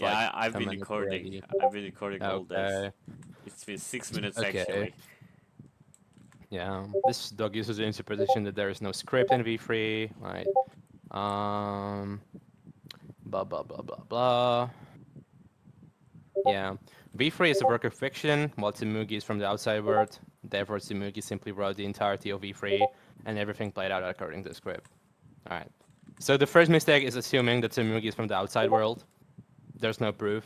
like I've 10 been minutes recording. already. I've been recording all this. Okay. It's been 6 minutes Okay. actually. Yeah. This dog uses the interpretation that there is no script in V3. Right. Um. Blah blah blah blah blah. Yeah. V3 is a work of fiction, while Tsumugi is from the outside world. Therefore, Tsumugi simply wrote the entirety of V3, and everything played out according to the script. All right. So the first mistake is assuming that Tsumugi is from the outside world. There's no proof.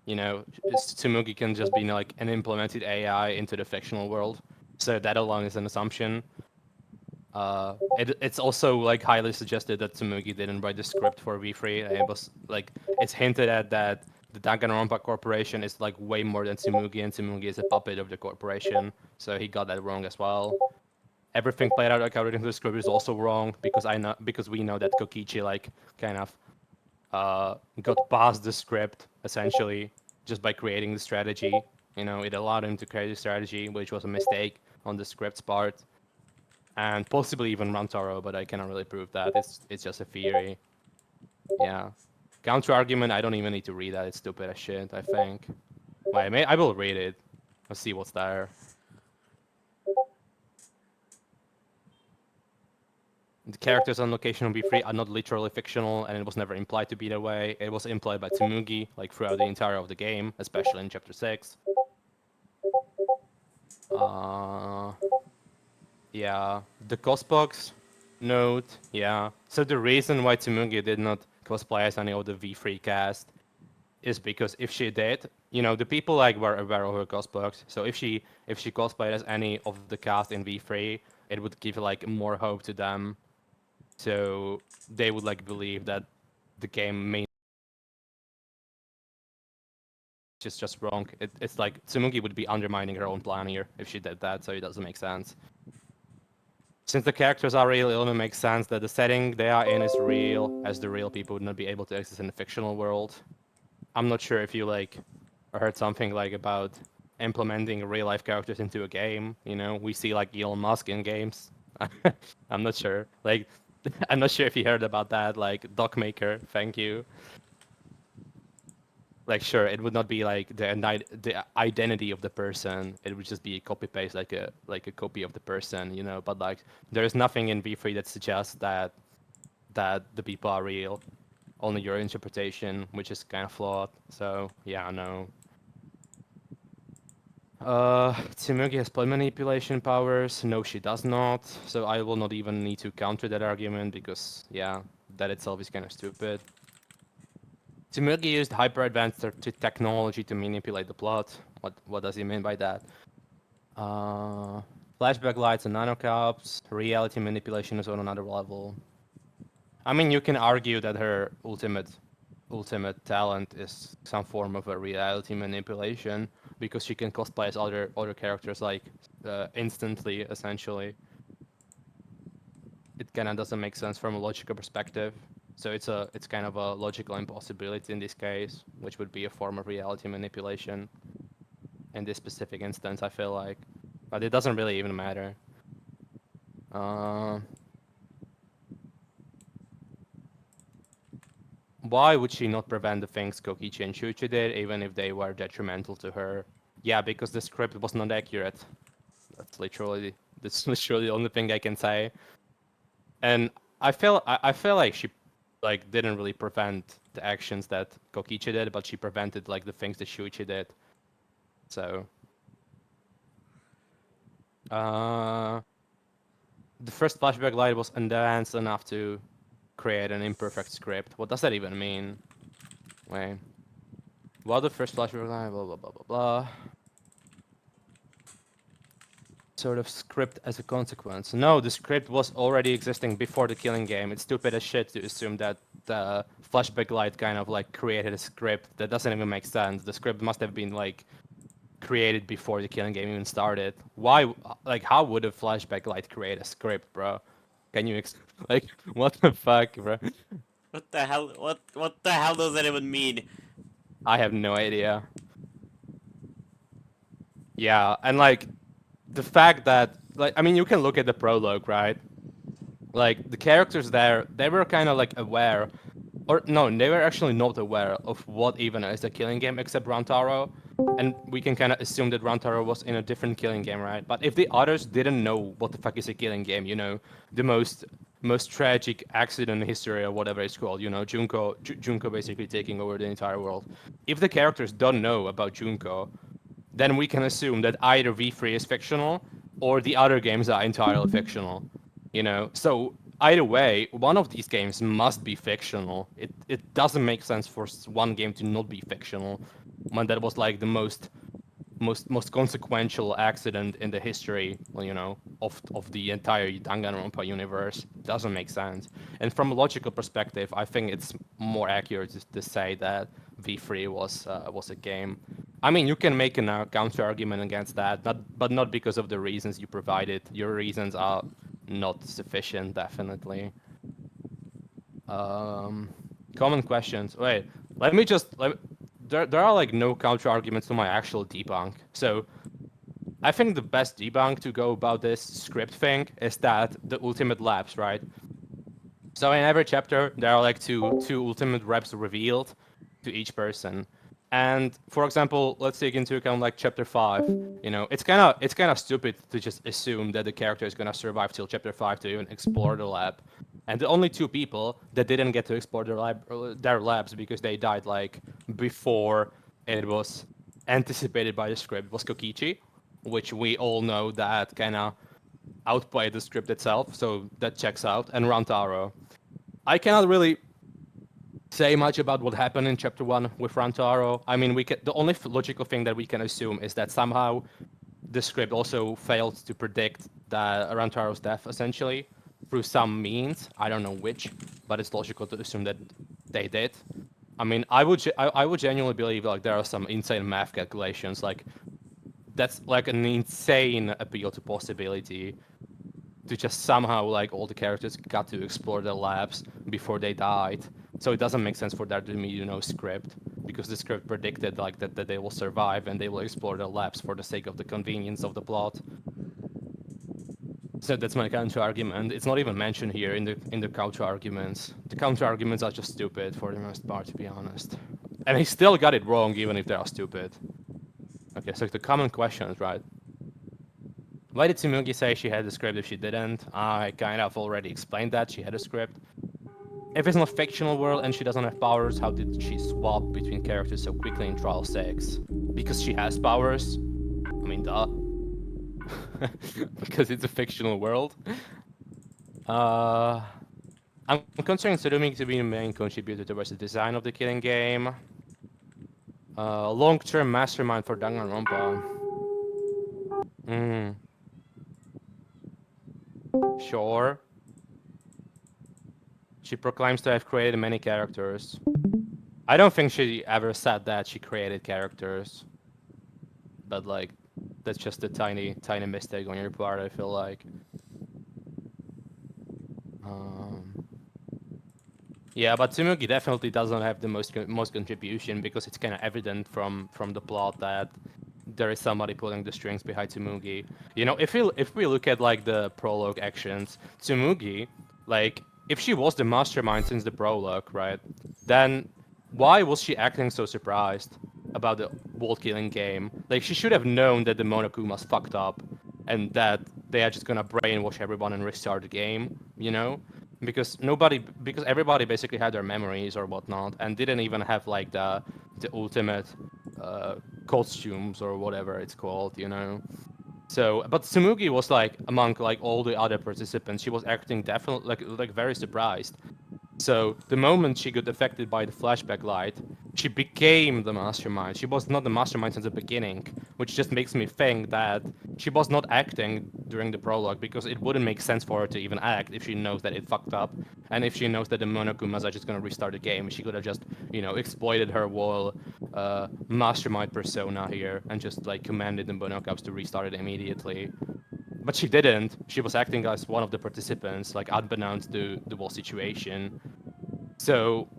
You know, Tsumugi can just be like an implemented AI into the fictional world. So that alone is an assumption. It's also like highly suggested that Tsumugi didn't write the script for V3. It was like it's hinted at that the Danganronpa Corporation is like way more than Tsumugi, and Tsumugi is a puppet of the corporation. So he got that wrong as well. Everything played out according to the script is also wrong because we know that Kokichi like kind of got past the script essentially just by creating the strategy. You know, it allowed him to create a strategy, which was a mistake on the script's part, and possibly even Rantaro, but I cannot really prove that. It's just a theory. Yeah. Counter argument. I don't even need to read that. It's stupid as shit. I think. Wait, I will read it. Let's see what's there. The characters on location on B3 are not literally fictional, and it was never implied to be that way. It was implied by Tsumugi, like throughout the entire of the game, especially in Chapter 6. Uh, yeah. The Cosbox note, yeah. So the reason why Tsumugi did not cosplay as any of the V3 cast is because if she did, you know, the people like were aware of her Cosbox. So if she cosplayed as any of the cast in V3, it would give like more hope to them. So they would like believe that the game may just wrong. It's like Tsumugi would be undermining her own plan here if she did that, so it doesn't make sense. Since the characters are real, it only makes sense that the setting they are in is real, as the real people would not be able to exist in the fictional world. I'm not sure if you like heard something like about implementing real life characters into a game. You know, we see like Elon Musk in games. I'm not sure. Like, I'm not sure if you heard about that. Like, Dockmaker, thank you. Like, sure, it would not be like the identity of the person. It would just be a copy paste, like a copy of the person, you know. But like, there is nothing in V3 that suggests that the people are real. Only your interpretation, which is kind of flawed. So yeah, no. Tsumugi has play manipulation powers. No, she does not. So I will not even need to counter that argument because yeah, that itself is kind of stupid. Tsumugi used hyper advanced technology to manipulate the plot. What does he mean by that? Uh, Flashback lights and nanocaps. Reality manipulation is on another level. I mean, you can argue that her ultimate talent is some form of a reality manipulation because she can cosplay as other characters like instantly, essentially. It kind of doesn't make sense from a logical perspective. So it's kind of a logical impossibility in this case, which would be a form of reality manipulation in this specific instance. I feel like, but it doesn't really even matter. Uh, why would she not prevent the things Kokichi and Shuchi did, even if they were detrimental to her? Yeah, because the script was not accurate. That's literally the only thing I can say. And I feel like she like didn't really prevent the actions that Kokichi did, but she prevented like the things that Shuichi did. So uh the first flashback light was advanced enough to create an imperfect script. What does that even mean? Wait. Well, the first flashback light, blah blah blah blah blah. Sort of script as a consequence. No, the script was already existing before the killing game. It's stupid as shit to assume that the flashback light kind of like created a script. That doesn't even make sense. The script must have been like created before the killing game even started. Why? Like, how would a flashback light create a script, bro? Can you like what the fuck, bro? What the hell? What the hell does that even mean? I have no idea. Yeah, and like the fact that like I mean you can look at the prologue, right? Like the characters there, they were kind of like aware or no, they were actually not aware of what even is a killing game except Rantaro, and we can kind of assume that Rantaro was in a different killing game, right? But if the others didn't know what the fuck is a killing game, the most tragic accident in history or whatever it's called, Junko basically taking over the entire world. If the characters don't know about Junko, then we can assume that either V3 is fictional or the other games are entirely fictional. So either way, one of these games must be fictional. It doesn't make sense for one game to not be fictional when that was like the most consequential accident in the history, of the entire Danganronpa universe. Doesn't make sense. And from a logical perspective, I think it's more accurate to say that V3 was a game. I mean, you can make a counter argument against that, but not because of the reasons you provided. Your reasons are not sufficient, definitely. Um, Common questions. Wait, let me just let. There are like no counter arguments to my actual debunk. So I think the best debunk to go about this script thing is that the ultimate labs, right? So in every chapter, there are like two ultimate reps revealed to each person. And for example, let's take into account like chapter 5. It's kind of stupid to just assume that the character is gonna survive till chapter 5 to even explore the lab. And the only two people that didn't get to explore their labs because they died like before it was anticipated by the script was Kokichi, which we all know that kind of outplayed the script itself, so that checks out, and Rantaro. I cannot really say much about what happened in chapter 1 with Rantaro. I mean, the only logical thing that we can assume is that somehow the script also failed to predict Rantaro's death, essentially, through some means. I don't know which, but it's logical to assume that they did. I mean, I would genuinely believe like there are some insane math calculations, like that's like an insane appeal to possibility to just somehow like all the characters got to explore the labs before they died. So it doesn't make sense for there to be script, because the script predicted like that they will survive and they will explore the labs for the sake of the convenience of the plot. So that's my counter argument. It's not even mentioned here in the counter arguments. The counter arguments are just stupid for the most part, to be honest. And he still got it wrong, even if they are stupid. Okay, so the common questions, right? Why did Tsumugi say she had a script if she didn't? I kind of already explained that she had a script. If it's not a fictional world and she doesn't have powers, how did she swap between characters so quickly in Trial 6? Because she has powers. I mean, duh. Because it's a fictional world. I'm considering Tsurumi to be the main contributor towards the design of the killing game. Long-term mastermind for Danganronpa. Sure. She proclaims to have created many characters. I don't think she ever said that she created characters. But like, that's just a tiny mistake on your part, I feel like. Yeah, but Tsumugi definitely doesn't have the most contribution, because it's kind of evident from the plot that there is somebody pulling the strings behind Tsumugi. If we look at like the prologue actions, Tsumugi, like if she was the mastermind since the prologue, right? Then why was she acting so surprised about the world killing game? Like she should have known that the Monokuma's fucked up and that they are just gonna brainwash everyone and restart the game, because everybody basically had their memories or whatnot and didn't even have like the ultimate costumes or whatever it's called. So, but Tsumugi was like among like all the other participants, she was acting definitely like very surprised. So the moment she got affected by the flashback light, she became the mastermind. She was not the mastermind since the beginning, which just makes me think that she was not acting during the prologue, because it wouldn't make sense for her to even act if she knows that it fucked up, and if she knows that the Monokumas are just gonna restart the game. She could have just, exploited her whole mastermind persona here and just like commanded the Monokumas to restart it immediately. But she didn't. She was acting as one of the participants, like unbeknownst to the whole situation. So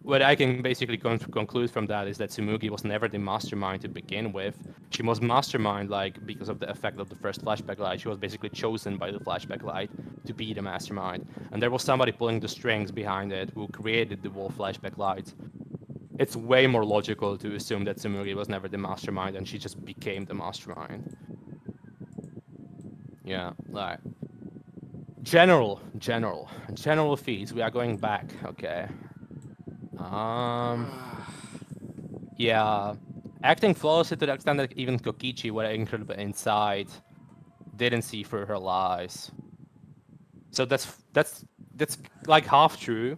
what I can basically conclude from that is that Tsumugi was never the mastermind to begin with. She was mastermind like because of the effect of the first flashback light. She was basically chosen by the flashback light to be the mastermind, and there was somebody pulling the strings behind it who created the wall flashback lights. It's way more logical to assume that Tsumugi was never the mastermind and she just became the mastermind. Yeah, like general feeds. We are going back. Okay. Um. Yeah. Acting flawlessly to the extent that even Kokichi, with an incredible insight, didn't see through her lies. So that's like half true,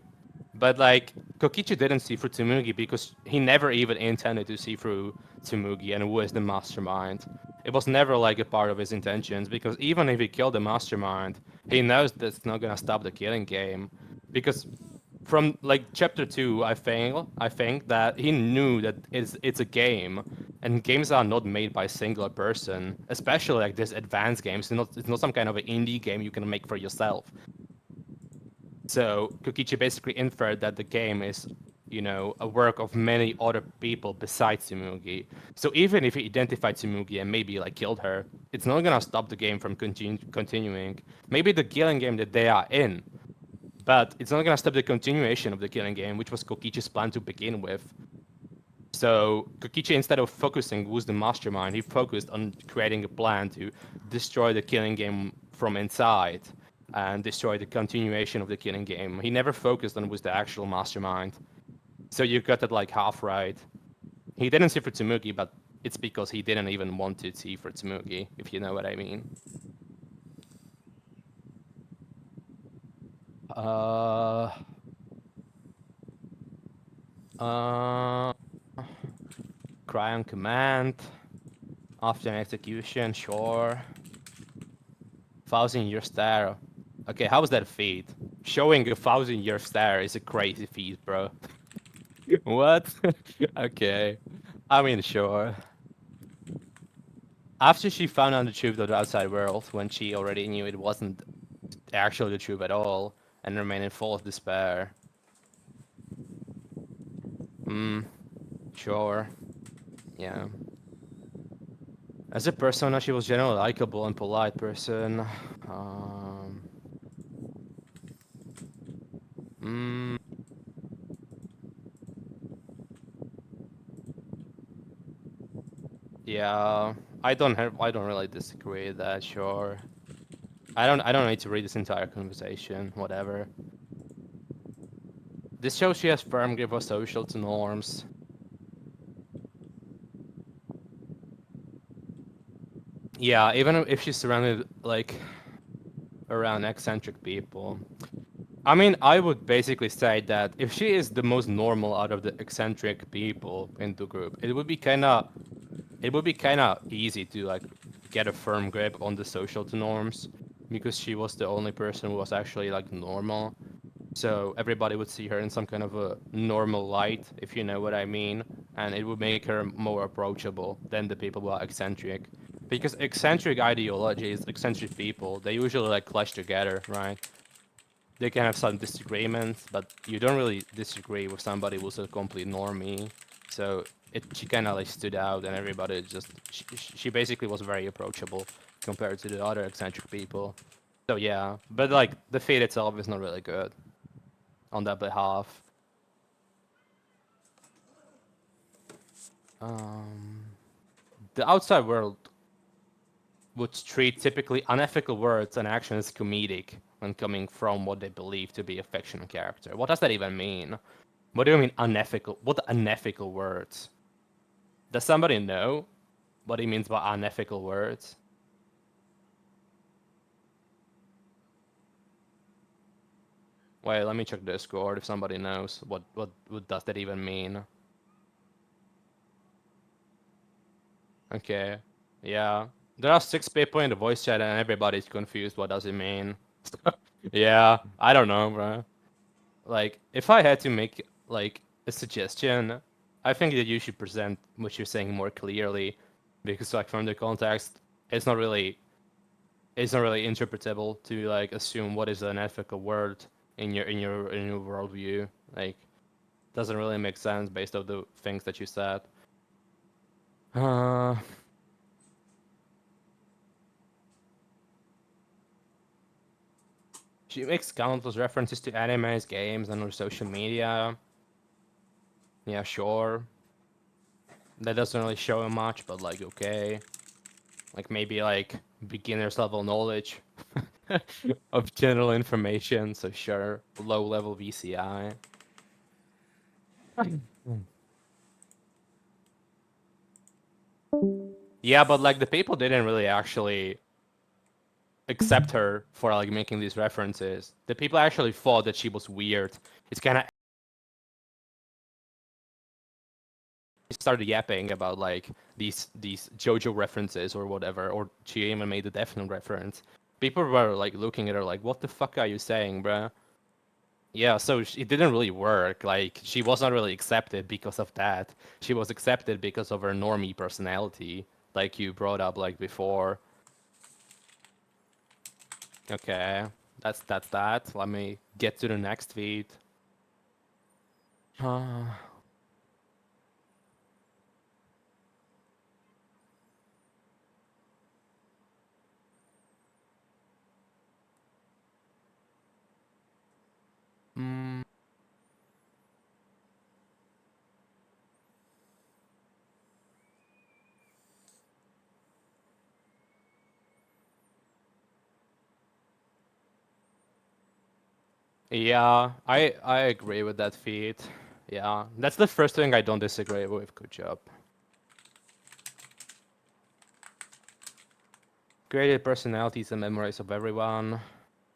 but like Kokichi didn't see through Tsumugi because he never even intended to see through Tsumugi and who is the mastermind. It was never like a part of his intentions because even if he killed the mastermind, he knows that's not gonna stop the killing game. Because from like chapter 2, I think that he knew that it's a game, and games are not made by a singular person, especially like this advanced games. It's not some kind of an indie game you can make for yourself. So Kokichi basically inferred that the game is, a work of many other people besides Tsumugi. So even if he identified Tsumugi and maybe like killed her, it's not gonna stop the game from continuing. Maybe the killing game that they are in, but it's not gonna stop the continuation of the killing game, which was Kokichi's plan to begin with. So Kokichi, instead of focusing who's the mastermind, he focused on creating a plan to destroy the killing game from inside and destroy the continuation of the killing game. He never focused on who's the actual mastermind. So you got that like half right. He didn't see for Tsumugi, but it's because he didn't even want to see for Tsumugi, if you know what I mean. Uh, uh, cry on command after an execution, sure. 1,000-year stare. Okay, how was that feat? Showing a 1,000-year stare is a crazy feat, bro. What? Okay. I mean, sure. After she found out the truth of the outside world, when she already knew it wasn't actually the truth at all, and remained in full of despair. Hmm, sure. Yeah. As a persona, she was generally likable and polite person. Um, mm, yeah, I don't really disagree with that. Sure, I don't need to read this entire conversation. Whatever. This shows she has firm grip of social norms. Yeah, even if she's surrounded like around eccentric people. I mean, I would basically say that if she is the most normal out of the eccentric people in the group, it would be kind of easy to like get a firm grip on the social norms because she was the only person who was actually like normal. So everybody would see her in some kind of a normal light, if you know what I mean, and it would make her more approachable than the people who are eccentric. Because eccentric ideologies, eccentric people, they usually like clash together, right? They can have some disagreements, but you don't really disagree with somebody who's a complete normie. So she kind of like stood out, and everybody just she basically was very approachable compared to the other eccentric people. So yeah, but like the feat itself is not really good on that behalf. Um, the outside world would treat typically unethical words and actions as comedic when coming from what they believe to be a fictional character. What does that even mean? What do you mean unethical? What unethical words? Does somebody know what he means by unethical words? Wait, let me check Discord if somebody knows what does that even mean. Okay. Yeah. There are 6 people in the voice chat and everybody's confused. What does it mean? Yeah, I don't know, bro. Like, if I had to make like a suggestion, I think that you should present what you're saying more clearly, because like from the context, it's not really it's not really interpretable to like assume what is an ethical word in your worldview. Like, doesn't really make sense based on the things that you said. Uh, She makes countless references to animes, games, and her social media. Yeah, sure. That doesn't really show much, but like, okay. Like maybe like beginner's level knowledge of general information, so sure. Low level VCI. Yeah, but like the people didn't really actually accept her for like making these references. The people actually thought that she was weird. It's kind of started yapping about like these JoJo references or whatever, or she even made a Death Note reference. People were like looking at her like, "What the fuck are you saying, bruh?" Yeah, so it didn't really work. Like she was not really accepted because of that. She was accepted because of her normie personality, like you brought up like before. Okay, that's that. Let me get to the next tweet. Mm, yeah, I agree with that feat. Yeah, that's the first thing I don't disagree with. Good job. Created personalities and memories of everyone.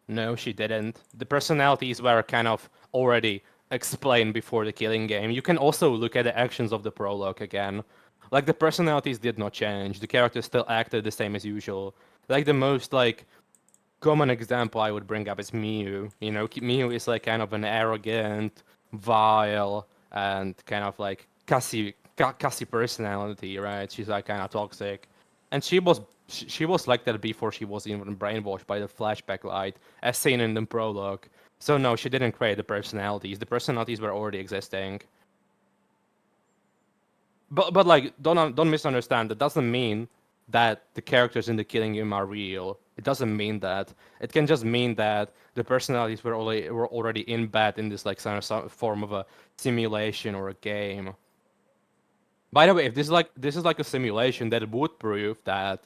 No, she didn't. The personalities were kind of already explained before the killing game. You can also look at the actions of the prologue again. Like the personalities did not change. The characters still acted the same as usual. Like the most like common example I would bring up is Miu. You know, Miu is like kind of an arrogant, vile, and kind of like cussy personality, right? She's like kind of toxic, and she was like that before she was even brainwashed by the flashback light, as seen in the prologue. So no, she didn't create the personalities. The personalities were already existing. But like don't misunderstand. That doesn't mean that the characters in the killing game are real. It doesn't mean that. It can just mean that the personalities were already in bed in this like some form of a simulation or a game. By the way, if this is like a simulation, that would prove that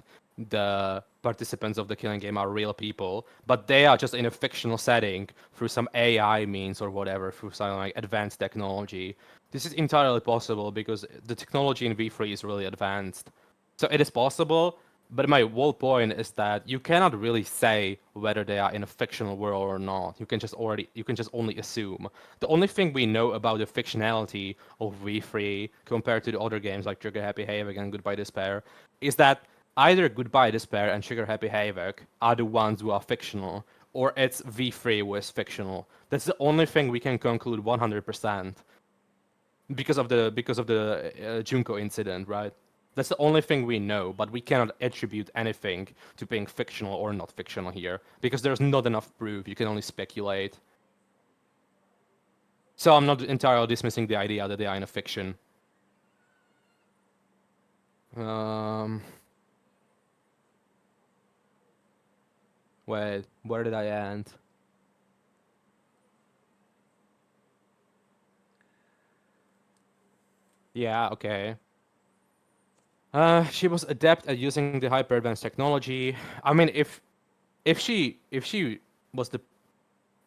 the participants of the killing game are real people, but they are just in a fictional setting through some AI means or whatever, through some like advanced technology. This is entirely possible because the technology in V3 is really advanced. So it is possible, but my whole point is that you cannot really say whether they are in a fictional world or not. You can just only assume. The only thing we know about the fictionality of V3 compared to the other games like Trigger Happy Havoc and Goodbye Despair is that either Goodbye Despair and Trigger Happy Havoc are the ones who are fictional, or it's V3 who is fictional. That's the only thing we can conclude 100% because of the Junko incident, right? That's the only thing we know, but we cannot attribute anything to being fictional or not fictional here because there's not enough proof. You can only speculate. So I'm not entirely dismissing the idea that they are in a fiction. Um, wait, where did I end? Yeah, okay. She was adept at using the hyper advanced technology. I mean, if she was the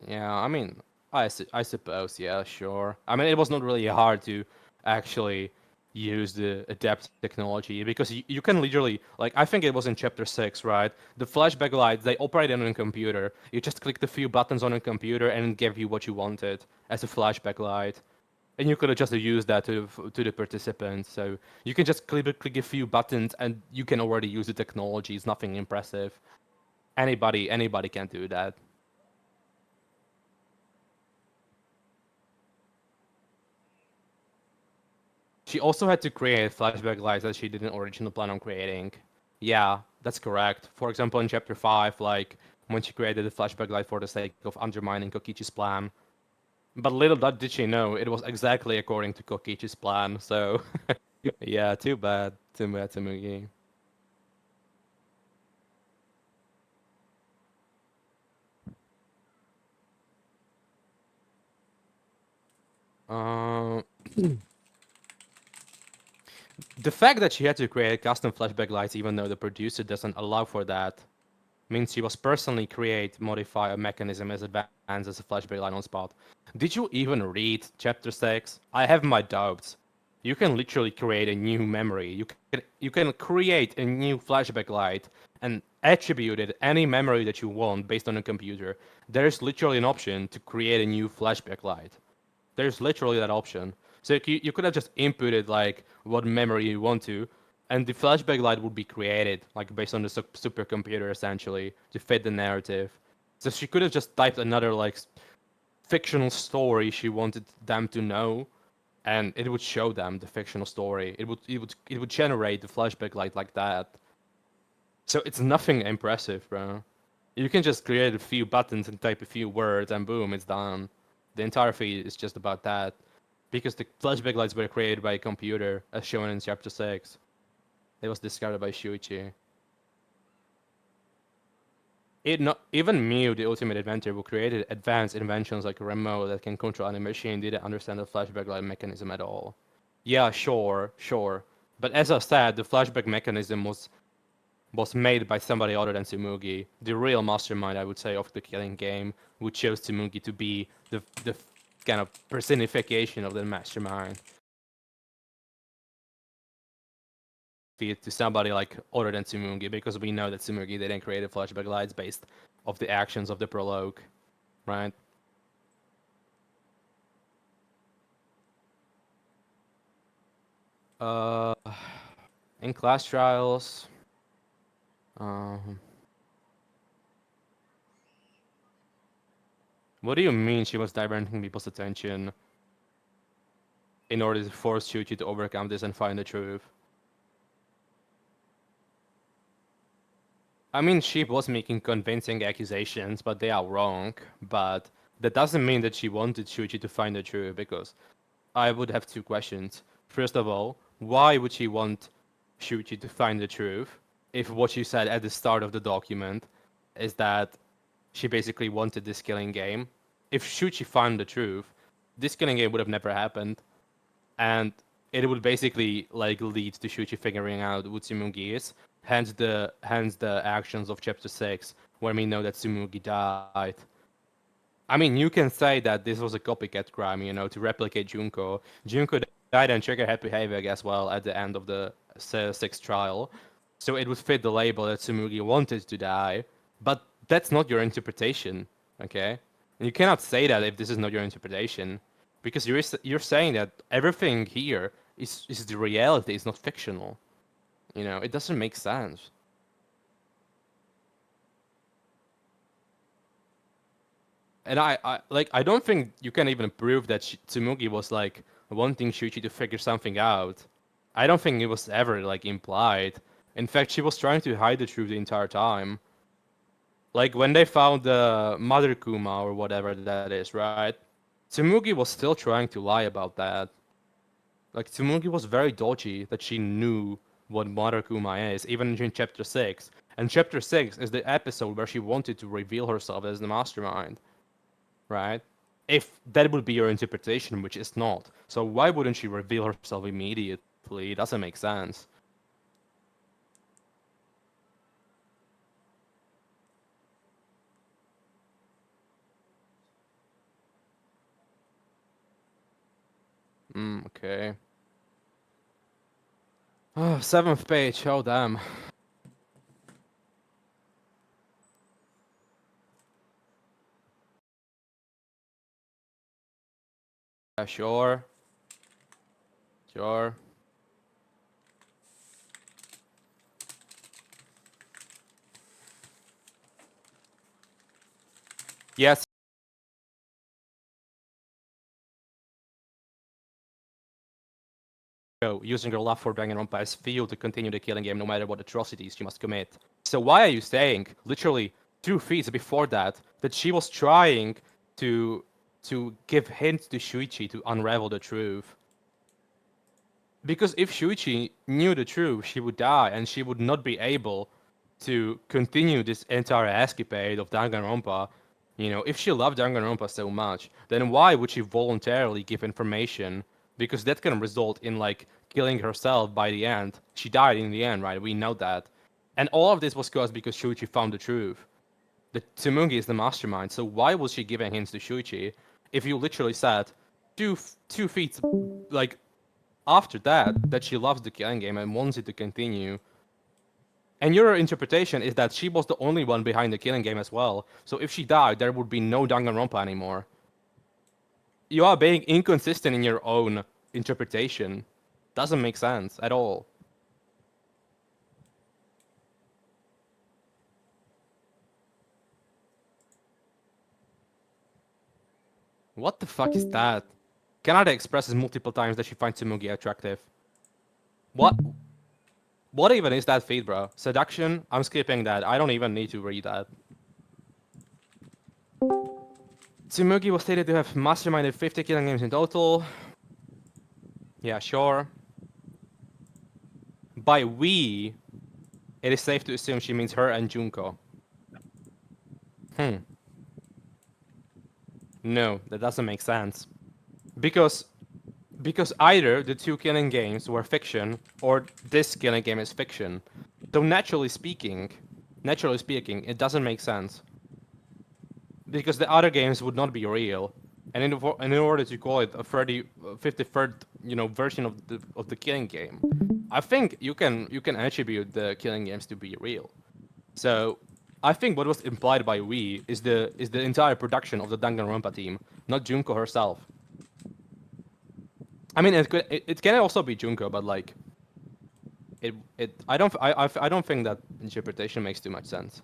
yeah, I mean, I suppose, yeah, sure. I mean, it was not really hard to actually use the adept technology because you can literally, like, I think it was in chapter 6, right? The flashback lights, they operate on a computer. You just clicked a few buttons on a computer and it gave you what you wanted as a flashback light. And you could have just used that to the participants. So you can just click a few buttons and you can already use the technology. It's nothing impressive. Anybody can do that. She also had to create flashback lights that she didn't originally plan on creating. Yeah, that's correct. For example, in chapter 5, like when she created the flashback light for the sake of undermining Kokichi's plan. But little did she know, it was exactly according to Kokichi's plan, so yeah, too bad. Too bad, Tsumugi. Uh, the fact that she had to create custom flashback lights even though the producer doesn't allow for that means she was personally create, modify a mechanism as advanced as a flashback light on spot. Did you even read chapter 6? I have my doubts. You can literally create a new memory. You can create a new flashback light and attribute it any memory that you want based on a computer. There's literally an option to create a new flashback light. There's literally that option. So you could have just inputted like what memory you want to, and the flashback light would be created like based on the supercomputer essentially to fit the narrative. So she could have just typed another like fictional story she wanted them to know, and it would show them the fictional story. It would generate the flashback light like that. So it's nothing impressive, bro. You can just create a few buttons and type a few words, and boom, it's done. The entire feed is just about that, because the flashback lights were created by a computer, as shown in chapter 6. It was discovered by Shuichi. Even Mew, the ultimate inventor, who created advanced inventions like a remote that can control any machine, didn't understand the flashback light mechanism at all. Yeah, sure. But as I said, the flashback mechanism was made by somebody other than Tsumugi. The real mastermind, I would say, of the killing game, who chose Tsumugi to be the kind of personification of the mastermind. Feed to somebody like other than Tsumugi, because we know that Tsumugi didn't create the flashback lights based of the actions of the prologue, right? Uh, in class trials, um, what do you mean she was diverting people's attention in order to force Shuichi to overcome this and find the truth? I mean, she was making convincing accusations, but they are wrong. But that doesn't mean that she wanted Shuichi to find the truth, because I would have two questions. First of all, why would she want Shuichi to find the truth if what she said at the start of the document is that she basically wanted this killing game? If Shuichi found the truth, this killing game would have never happened, and it would basically like lead to Shuichi figuring out who Tsumugi is. Hence the actions of chapter 6, where we know that Tsumugi died. I mean, you can say that this was a copycat crime, to replicate Junko. Junko died and trigger happy behavior as well at the end of the sixth trial. So it would fit the label that Tsumugi wanted to die. But that's not your interpretation, okay? And you cannot say that if this is not your interpretation. Because you're saying that everything here is the reality, it's not fictional. It doesn't make sense. And I don't think you can even prove that Tsumugi was like wanting Shuichi to figure something out. I don't think it was ever like implied. In fact, she was trying to hide the truth the entire time. Like when they found the Mother Kuma or whatever that is, right? Tsumugi was still trying to lie about that. Like Tsumugi was very dodgy that she knew what Mother Kuma is, even in chapter 6. And chapter 6 is the episode where she wanted to reveal herself as the mastermind, right? If that would be your interpretation, which is not. So why wouldn't she reveal herself immediately? It doesn't make sense. Okay. Oh, seventh page. Oh, damn. Yeah, sure. Sure. Yes. Using her love for Danganronpa as fuel to continue the killing game no matter what atrocities she must commit. So why are you saying, literally 2 feet before that she was trying to give hints to Shuichi to unravel the truth? Because if Shuichi knew the truth, she would die and she would not be able to continue this entire escapade of Danganronpa, If she loved Danganronpa so much, then why would she voluntarily give information? Because that can result in like killing herself by the end. She died in the end, right? We know that. And all of this was caused because Shuichi found the truth. The Tsumugi is the mastermind, so why was she giving hints to Shuichi if you literally said 2 feet like after that she loves the killing game and wants it to continue? And your interpretation is that she was the only one behind the killing game as well. So if she died, there would be no Danganronpa anymore. You are being inconsistent in your own interpretation. Doesn't make sense at all. What the fuck is that? Kanade expresses multiple times that she finds Tsumugi attractive. What? What even is that feed, bro? Seduction? I'm skipping that. I don't even need to read that. Tsumugi was stated to have masterminded 50 killing games in total. Yeah, sure. By we, it is safe to assume she means her and Junko. No, that doesn't make sense. Because because either the two killing games were fiction or this killing game is fiction. So naturally speaking, it doesn't make sense. Because the other games would not be real. And in order to call it a 53rd, version of the killing game, I think you can attribute the killing games to be real. So I think what was implied by we is the entire production of the Danganronpa team, not Junko herself. I mean, it can also be Junko, but like I don't think that interpretation makes too much sense.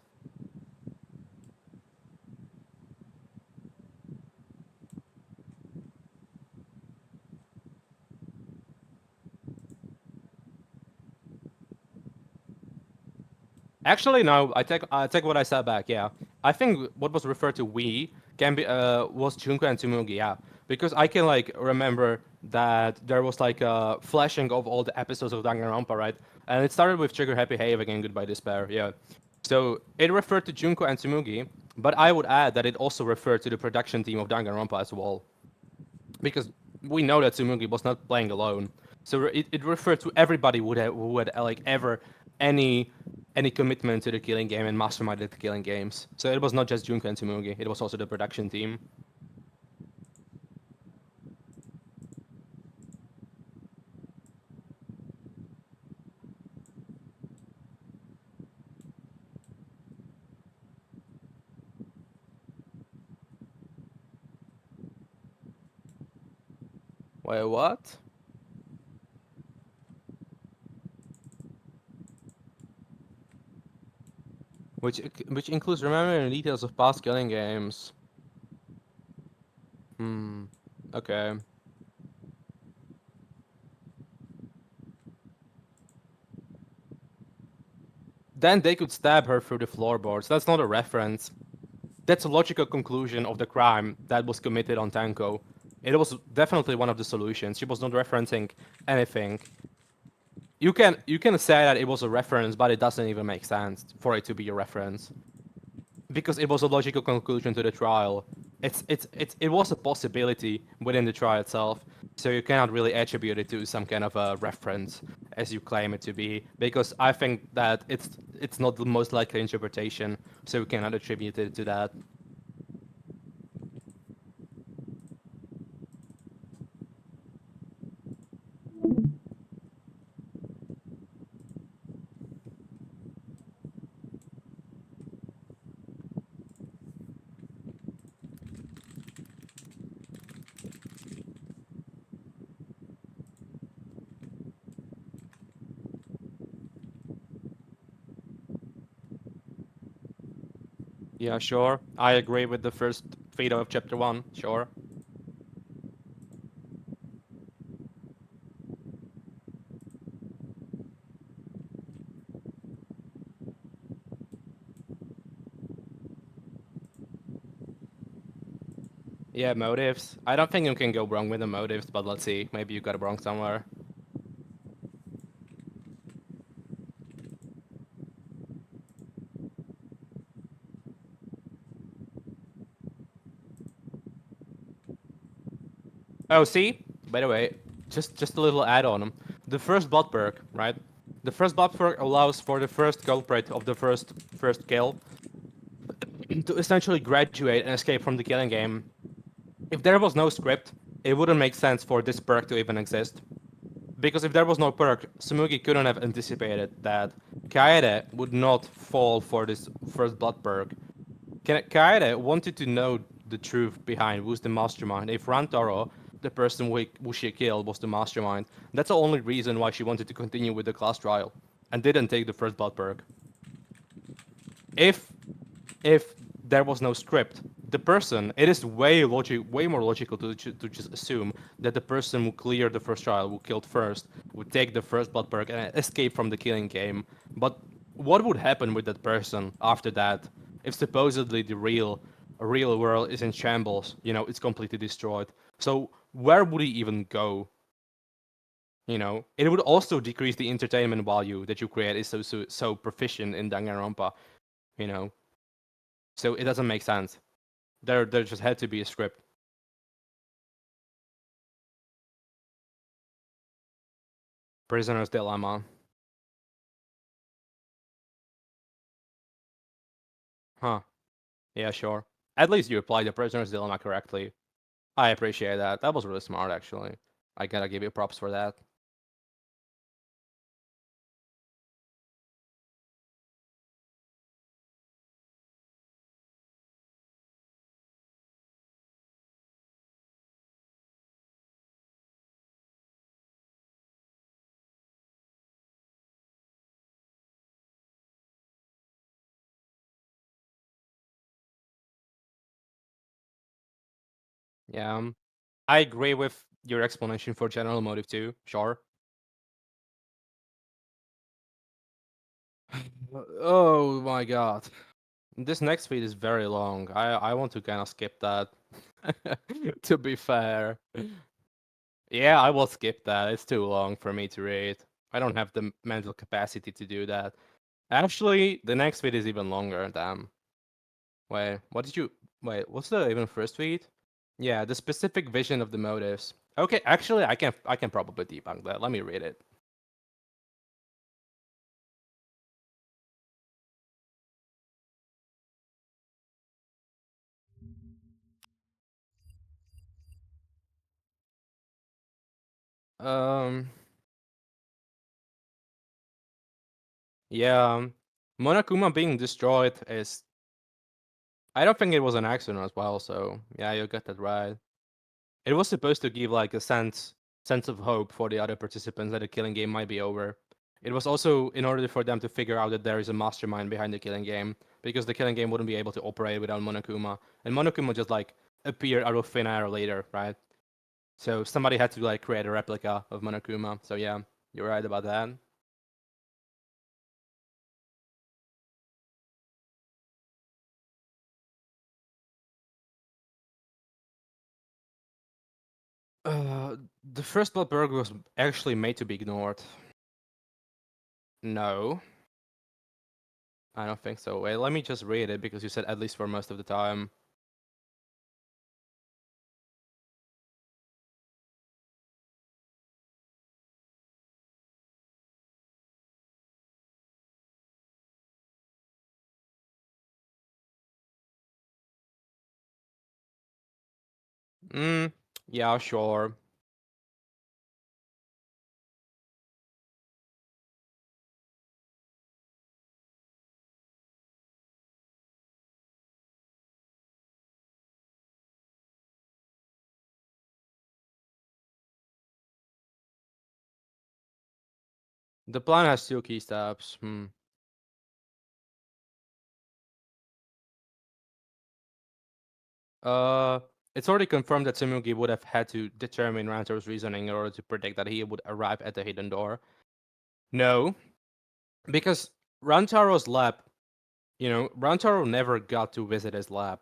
Actually, no. I take what I said back. Yeah, I think what was referred to we can be was Junko and Tsumugi. Yeah, because I can like remember that there was like a flashing of all the episodes of Danganronpa, right? And it started with Trigger Happy Havoc and Goodbye Despair. Yeah, so it referred to Junko and Tsumugi, but I would add that it also referred to the production team of Danganronpa as well, because we know that Tsumugi was not playing alone. So it referred to everybody who had like ever any any commitment to the killing game and masterminded the killing games. So it was not just Junko and Tsumugi; it was also the production team. Wait, what? Which includes remembering the details of past killing games. Hmm. Okay. Then they could stab her through the floorboards. That's not a reference. That's a logical conclusion of the crime that was committed on Tanko. It was definitely one of the solutions. She was not referencing anything. You can say that it was a reference, but it doesn't even make sense for it to be a reference because it was a logical conclusion to the trial. It was a possibility within the trial itself, so you cannot really attribute it to some kind of a reference as you claim it to be, because I think that it's not the most likely interpretation, so we cannot attribute it to that. Yeah, sure. I agree with the first fate of chapter 1. Sure. Yeah, motives. I don't think you can go wrong with the motives, but let's see. Maybe you got it wrong somewhere. Oh, see? By the way, just a little add-on. The first bot perk, right? The first bot perk allows for the first culprit of the first kill to essentially graduate and escape from the killing game. If there was no script, it wouldn't make sense for this perk to even exist. Because if there was no perk, Tsumugi couldn't have anticipated that Kaede would not fall for this first blood perk. Kaede wanted to know the truth behind who's the mastermind. If Rantaro, the person who she killed, was the mastermind, that's the only reason why she wanted to continue with the class trial and didn't take the first blood perk. If if there was no script, the person, it is way more logical to just assume that the person who cleared the first trial, who killed first, would take the first blood perk and escape from the killing game. But what would happen with that person after that if supposedly the real world is in shambles? You know, it's completely destroyed. So where would he even go? You know, it would also decrease the entertainment value that you create is so proficient in Danganronpa. You know, so it doesn't make sense. There just had to be a script. Prisoner's dilemma. Huh. Yeah, sure. At least you applied the prisoner's dilemma correctly. I appreciate that. That was really smart, actually. I gotta give you props for that. Yeah, I agree with your explanation for general motive too. Sure. Oh my god. This next feed is very long. I want to kind of skip that. To be fair. Yeah, I will skip that. It's too long for me to read. I don't have the mental capacity to do that. Actually, the next tweet is even longer. Damn. Wait, what did you? Wait, what's the even first tweet? Yeah, the specific vision of the motives. Okay, actually, I can probably debunk that. Let me read it. Um, yeah, Monokuma being destroyed is. I don't think it was an accident as well. So yeah, you got that right. It was supposed to give like a sense of hope for the other participants that the killing game might be over. It was also in order for them to figure out that there is a mastermind behind the killing game, because the killing game wouldn't be able to operate without Monokuma, and Monokuma just like appeared out of thin air later, right? So somebody had to like create a replica of Monokuma. So yeah, you're right about that. The first blood burger was actually made to be ignored. No, I don't think so. Wait, let me just read it because you said at least for most of the time. Mm, yeah, sure. The plan has two key steps. Uh, it's already confirmed that Tsumugi would have had to determine Rantaro's reasoning in order to predict that he would arrive at the hidden door. No, because Rantaro's lab, Rantaro never got to visit his lab.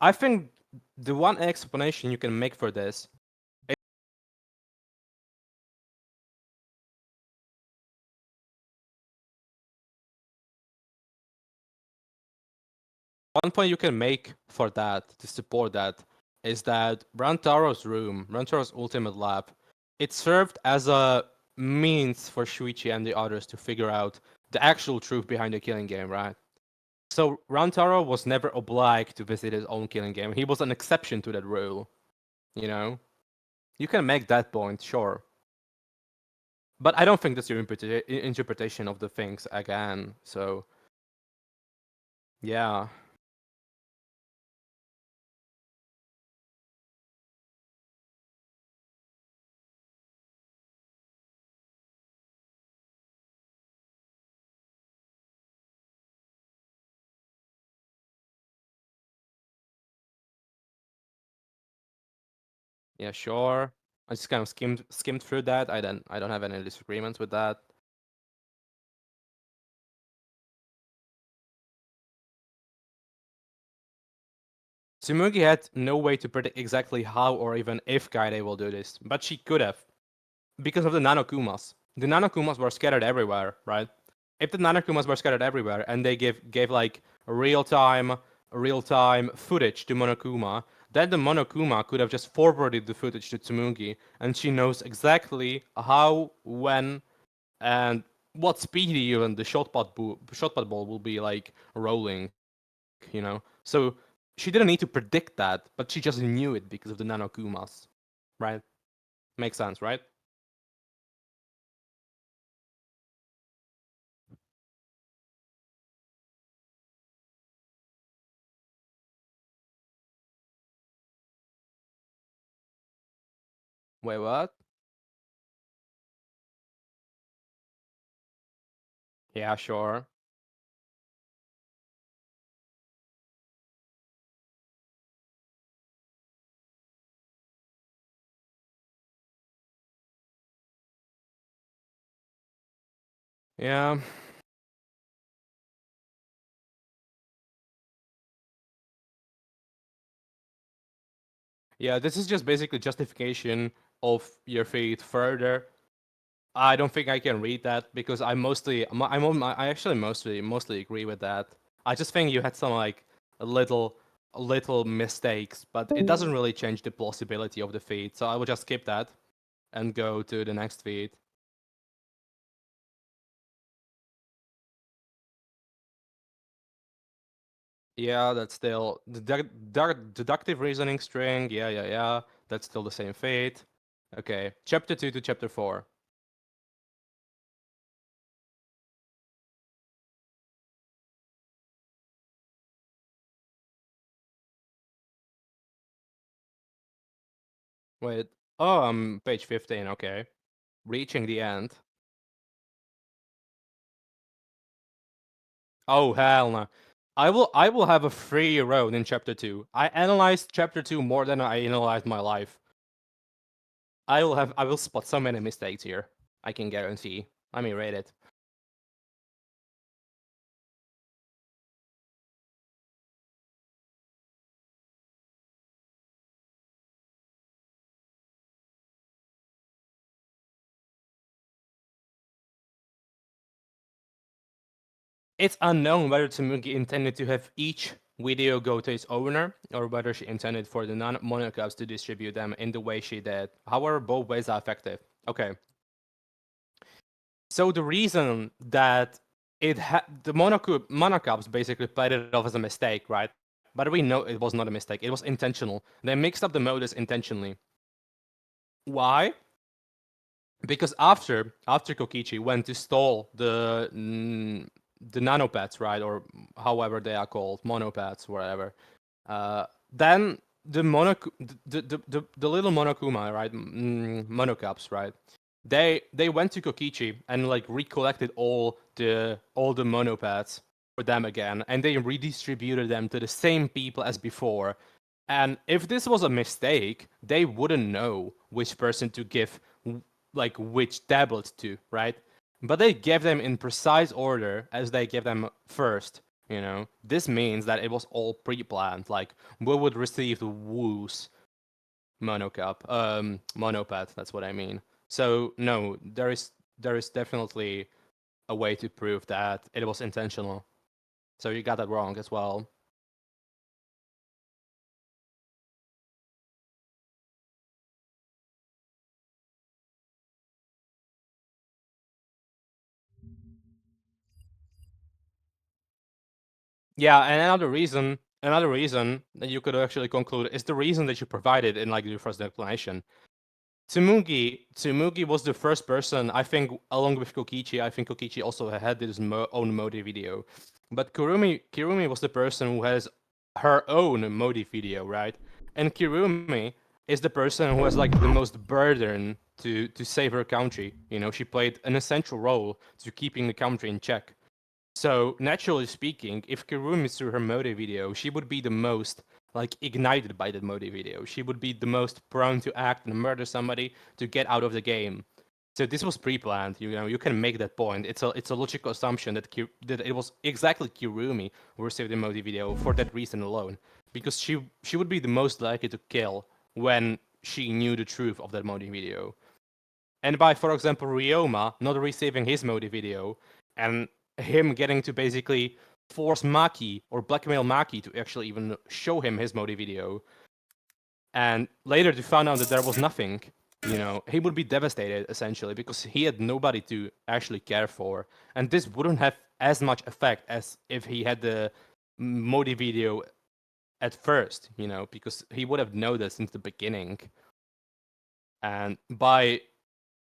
I think the one explanation you can make for this, one point you can make for that to support that is that Rantaro's ultimate lab, it served as a means for Shuichi and the others to figure out the actual truth behind the killing game, right? So Rantaro was never obliged to visit his own killing game. He was an exception to that rule, you know? You can make that point, sure. But I don't think that's your interpretation of the things again. So, yeah. Yeah, sure. I just kind of skimmed through that. I don't have any disagreements with that. Tsumugi had no way to predict exactly how or even if Kaede will do this, but she could have because of the Nanokumas. The Nanokumas were scattered everywhere, right? If the Nanokumas were scattered everywhere and they gave like real time footage to Monokuma, then the Monokuma could have just forwarded the footage to Tsumugi, and she knows exactly how, when, and what speed even the shotput ball will be like rolling, So she didn't need to predict that, but she just knew it because of the Nanokumas, right? Makes sense, right? Wait, what? Yeah, sure. Yeah. Yeah, this is just basically justification of your fate further. I don't think I can read that because I actually mostly agree with that. I just think you had some like a little mistakes, but it doesn't really change the plausibility of the feed. So I will just skip that and go to the next feed. Yeah, that's still deductive reasoning string. Yeah. That's still the same fate. Okay, chapter 2 to chapter 4. Wait. Oh, I'm page 15. Okay. Reaching the end. Oh hell no. I will have a free road in chapter 2. I analyzed chapter 2 more than I analyzed my life. I will spot so many mistakes here. I can guarantee. Let me rate it. It's unknown whether Tsumugi intended to have each video go to its owner or whether she intended for the non-monocaps to distribute them in the way she did. However, both ways are effective. Okay. So the reason that the monocaps basically played it off as a mistake, right? But we know it was not a mistake. It was intentional. They mixed up the modus intentionally. Why? Because after Kokichi went to stall the nanopads, right, or however they are called, monopads, whatever. Then the little Monokuma, right, monocaps, right. They went to Kokichi and like recollected all the monopads for them again, and they redistributed them to the same people as before. And if this was a mistake, they wouldn't know which person to give like which tablets to, right? But they gave them in precise order as they gave them first. This means that it was all pre-planned. Like we would receive the Woo's monopad. That's what I mean. So no, there is definitely a way to prove that it was intentional. So you got that wrong as well. Yeah, and another reason that you could actually conclude is the reason that you provided in like your first explanation. Tsumugi was the first person, I think, along with Kokichi. I think Kokichi also had his own Modi video, but Kirumi was the person who has her own Modi video, right? And Kirumi is the person who has like the most burden to save her country. You know, she played an essential role to keeping the country in check. So naturally speaking, if Kirumi through her Modi video, she would be the most like ignited by that Modi video. She would be the most prone to act and murder somebody to get out of the game. So this was pre-planned. You know, you can make that point. It's a logical assumption that that it was exactly Kirumi who received the Modi video for that reason alone, because she would be the most likely to kill when she knew the truth of that Modi video. And by, for example, Ryoma not receiving his Modi video and him getting to basically force Maki or blackmail Maki to actually even show him his Modi video, and later to find out that there was nothing, you know, he would be devastated essentially because he had nobody to actually care for. And this wouldn't have as much effect as if he had the Modi video at first, you know, because he would have known that since the beginning. And by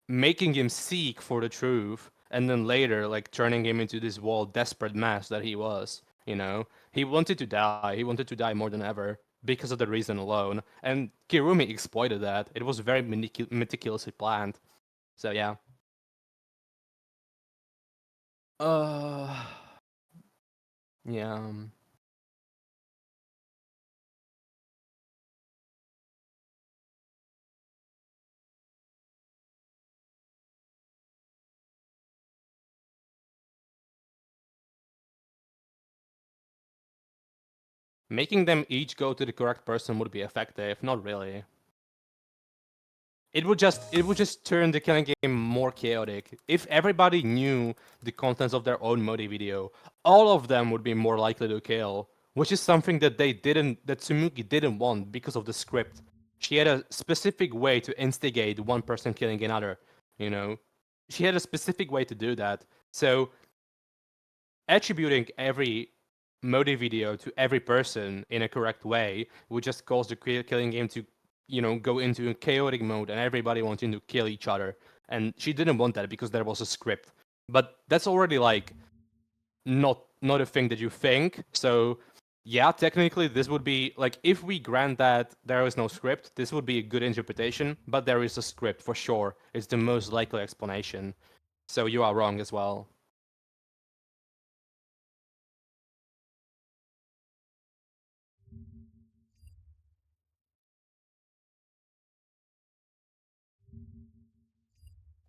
making him seek for the truth and then later like turning him into this wild desperate mess that he was, you know, he wanted to die, he wanted to die more than ever because of the reason alone, and Kirumi exploited that. It was very meticulously planned. So yeah. uh yeah. Making them each go to the correct person would be effective. Not really. It would just turn the killing game more chaotic. If everybody knew the contents of their own Modi video, all of them would be more likely to kill, which is something that Tsumugi didn't want because of the script. She had a specific way to instigate one person killing another, you know. She had a specific way to do that. So attributing every Modi video to every person in a correct way would just cause the killing game to, you know, go into a chaotic mode and everybody wanting to kill each other. And she didn't want that because there was a script. But that's already like not a thing that you think. So yeah, technically this would be like, if we grant that there is no script, this would be a good interpretation, but there is a script for sure. It's the most likely explanation. So you are wrong as well.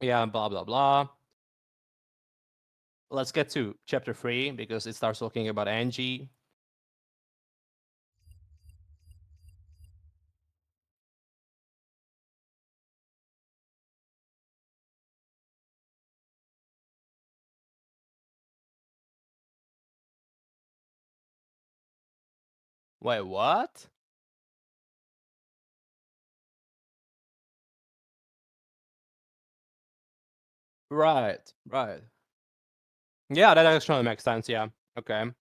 Yeah, blah blah blah. Let's get to chapter 3 because it starts talking about Angie. Wait, what? Right, right. Yeah, that actually makes sense. Yeah. Okay.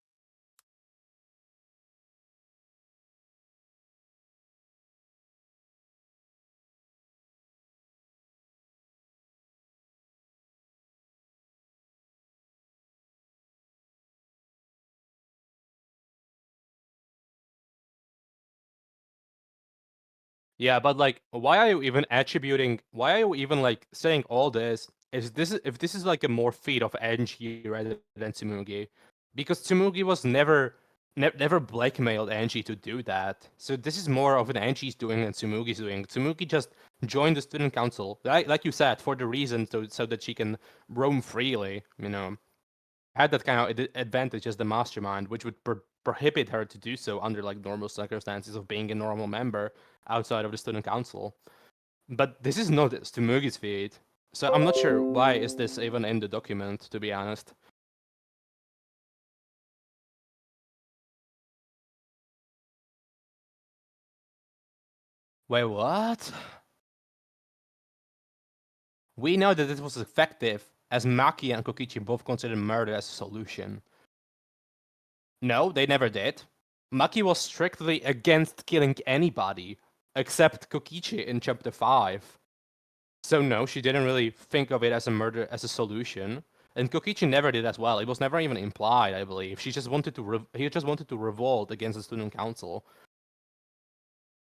Yeah, but like, why are you even attributing? Why are you even like saying all this? If this is like a more feat of Angie rather than Tsumugi? Because Tsumugi was never blackmailed Angie to do that. So this is more of an Angie's doing than Tsumugi's doing. Tsumugi just joined the student council, like you said, for the reason so that she can roam freely. You know, had that kind of advantage as the mastermind, which would prohibit her to do so under like normal circumstances of being a normal member outside of the student council. But this is not Tsumugi's feat, so I'm not sure why is this even in the document. To be honest. Wait, what? We know that this was effective, as Maki and Kokichi both considered murder as a solution. No, they never did. Maki was strictly against killing anybody except Kokichi in chapter 5. So no, she didn't really think of it as a murder as a solution. And Kokichi never did as well. It was never even implied, I believe. She just wanted to he just wanted to revolt against the student council.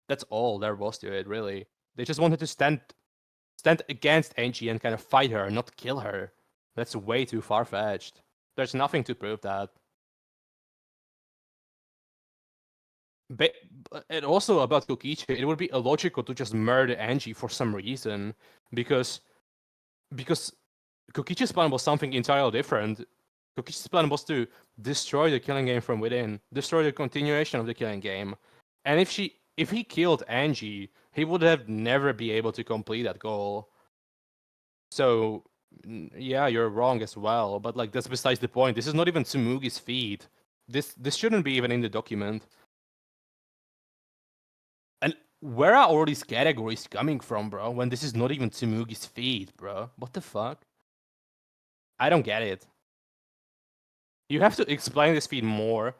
That's all there was to it, really. They just wanted to stand against Angie and kind of fight her, not kill her. That's way too far fetched. There's nothing to prove that. But and also about Kokichi, it would be illogical to just murder Angie for some reason, because because Kokichi's plan was something entirely different. Kokichi's plan was to destroy the killing game from within, destroy the continuation of the killing game, and if he killed Angie, he would have never be able to complete that goal. So yeah, you're wrong as well, but like that's besides the point. This is not even Tsumugi's feed. This shouldn't be even in the document. And where are all these categories coming from, bro? When this is not even Tsumugi's feed, bro? What the fuck? I don't get it. You have to explain this feed more,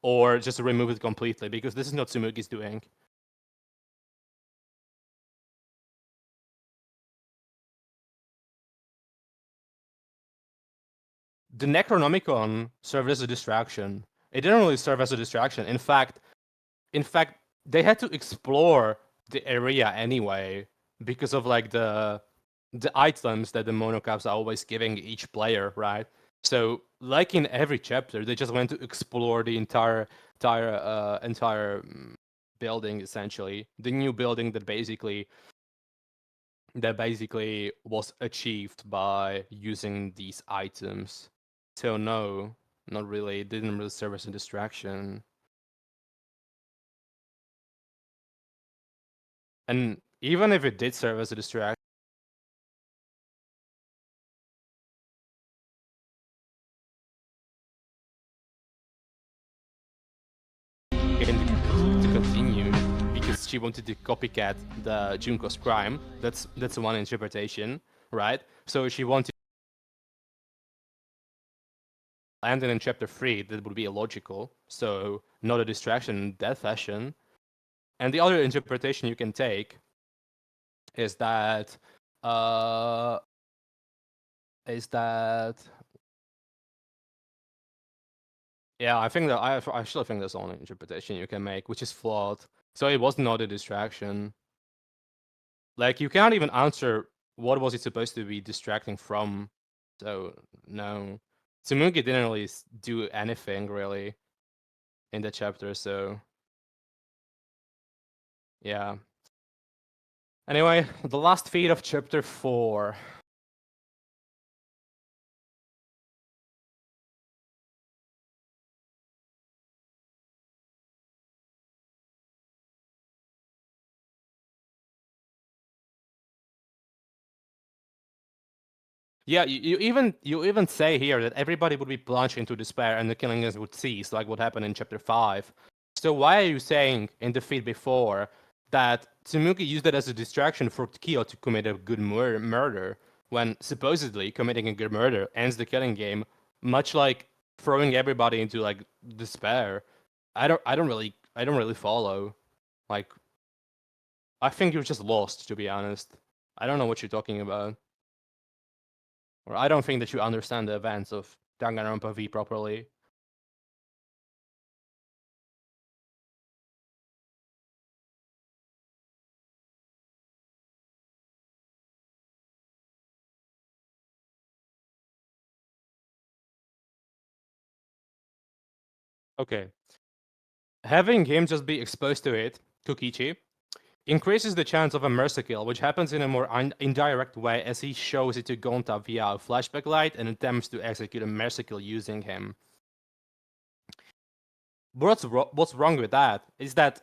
or just remove it completely, because this is not Tsumugi's doing. The Necronomicon served as a distraction. It didn't really serve as a distraction. In fact, they had to explore the area anyway because of like the items that the monocaps are always giving each player, right? So like in every chapter, they just went to explore the entire building, essentially the new building that basically was achieved by using these items. So no, not really. It didn't really serve as a distraction. And even if it did serve as a distraction, to continue because she wanted to copycat the Junko's crime. That's one interpretation, right? So she wanted to end it in chapter 3. That would be illogical. So not a distraction in that fashion. And the other interpretation you can take is that uh is that yeah, I think that I actually think that's the only interpretation you can make, which is flawed. So it was not a distraction. Like you can't even answer what was it supposed to be distracting from. So no, Tsumugi didn't really do anything really in the chapter. So yeah. Anyway, the last feed of chapter 4. Yeah, you even say here that everybody would be plunged into despair and the killings would cease, like what happened in chapter 5. So why are you saying in the feed before that Tsumugi used it as a distraction for Kyo to commit a good murder, when supposedly committing a good murder ends the killing game, much like throwing everybody into like despair? I don't really follow. Like, I think you're just lost, to be honest. I don't know what you're talking about. Or I don't think that you understand the events of Danganronpa V properly. Okay. Having him just be exposed to it, Kokichi, increases the chance of a mercy kill, which happens in a more indirect way as he shows it to Gonta via a flashback light and attempts to execute a mercy kill using him. What's wrong with that is that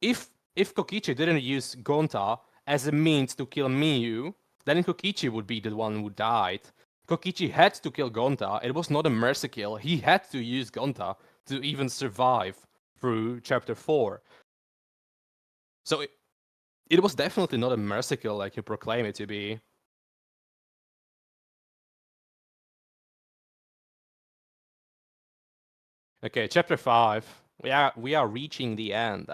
if Kokichi didn't use Gonta as a means to kill Miyu, then Kokichi would be the one who died. Kokichi had to kill Gonta. It was not a mercy kill. He had to use Gonta to even survive through chapter 4. So it was definitely not a mercy kill like you proclaim it to be. Okay, chapter 5. We are reaching the end.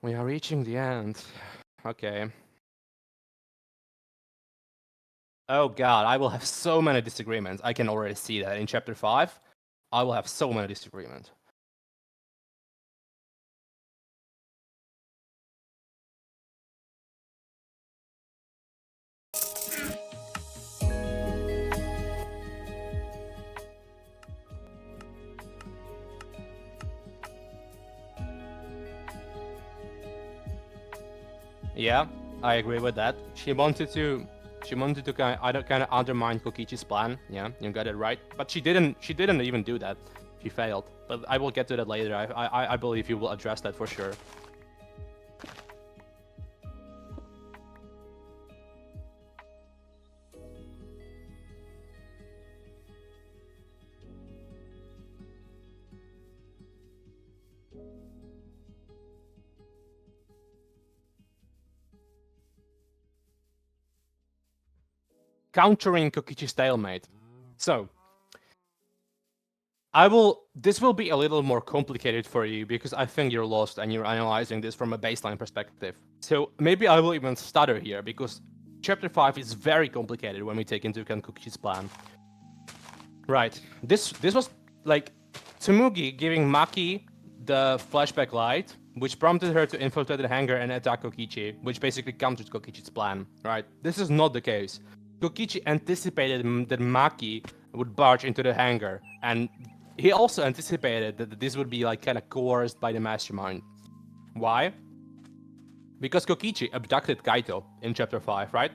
We are reaching the end. Okay. Oh god, I will have so many disagreements. I can already see that in chapter 5. I will have so many disagreements. Yeah, I agree with that. She wanted to kind of undermine Kokichi's plan. Yeah, you got it right. But she didn't even do that. She failed. But I will get to that later. I believe you will address that for sure. Countering Kokichi's stalemate. So, this will be a little more complicated for you because I think you're lost and you're analyzing this from a baseline perspective. So maybe I will even stutter here because chapter 5 is very complicated when we take into account Kokichi's plan. Right. This was like Tsumugi giving Maki the flashback light, which prompted her to infiltrate the hangar and attack Kokichi, which basically countered Kokichi's plan. Right. This is not the case. Kokichi anticipated that Maki would barge into the hangar, and he also anticipated that this would be like kind of coerced by the Mastermind. Why? Because Kokichi abducted Kaito in chapter 5, right?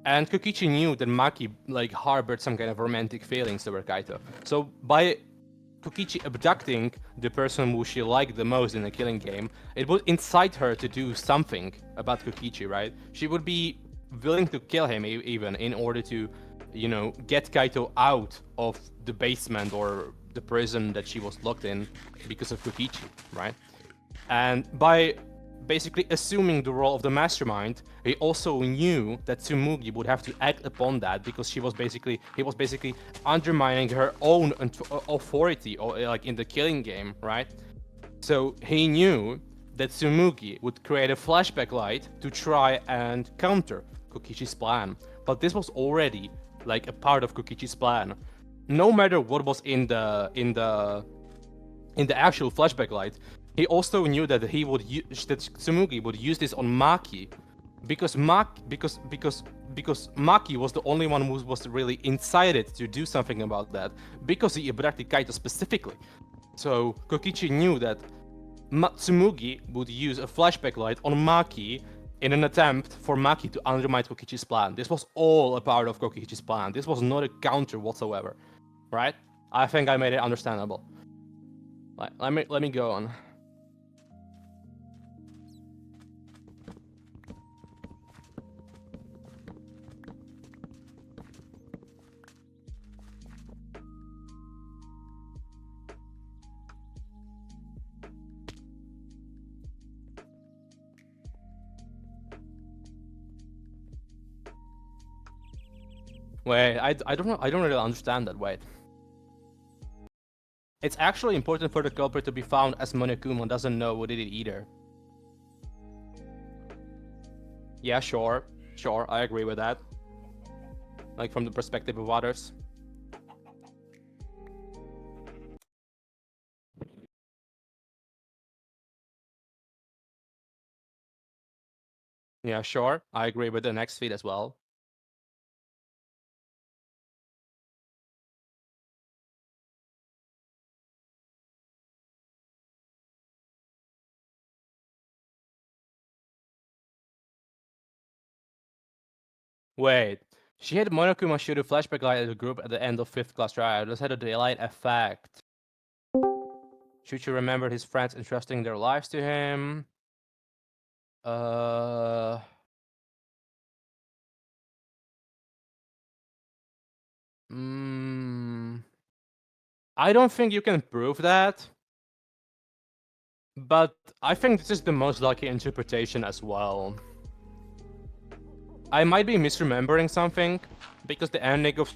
And Kokichi knew that Maki like harbored some kind of romantic feelings toward Kaito. So by Kokichi abducting the person who she liked the most in a killing game, it would incite her to do something about Kokichi, right? She would be willing to kill him even in order to, you know, get Kaito out of the basement or the prison that she was locked in because of Kokichi, right? And by basically assuming the role of the Mastermind, he also knew that Tsumugi would have to act upon that because he was basically undermining her own authority or like in the killing game, right? So he knew that Tsumugi would create a flashback light to try and counter Kokichi's plan. But this was already like a part of Kokichi's plan. No matter what was in the actual flashback light, he also knew that that Tsumugi would use this on Maki, because Maki was the only one who was really incited to do something about that, because he abducted Kaito specifically. So Kokichi knew that Tsumugi would use a flashback light on Maki in an attempt for Maki to undermine Kokichi's plan. This was all a part of Kokichi's plan. This was not a counter whatsoever, right? I think I made it understandable. Let me go on. Wait, I don't know. I don't really understand that. Wait. It's actually important for the culprit to be found, as Monokuma doesn't know who did it either. Yeah, sure. Sure, I agree with that. Like, from the perspective of others. Yeah, sure. I agree with the next feed as well. Wait. She had Monokuma shoot a flashback light at the group at the end of 5th class trial. This had a daylight effect. Should you remember his friends entrusting their lives to him? I don't think you can prove that. But I think this is the most likely interpretation as well. I might be misremembering something because the ending of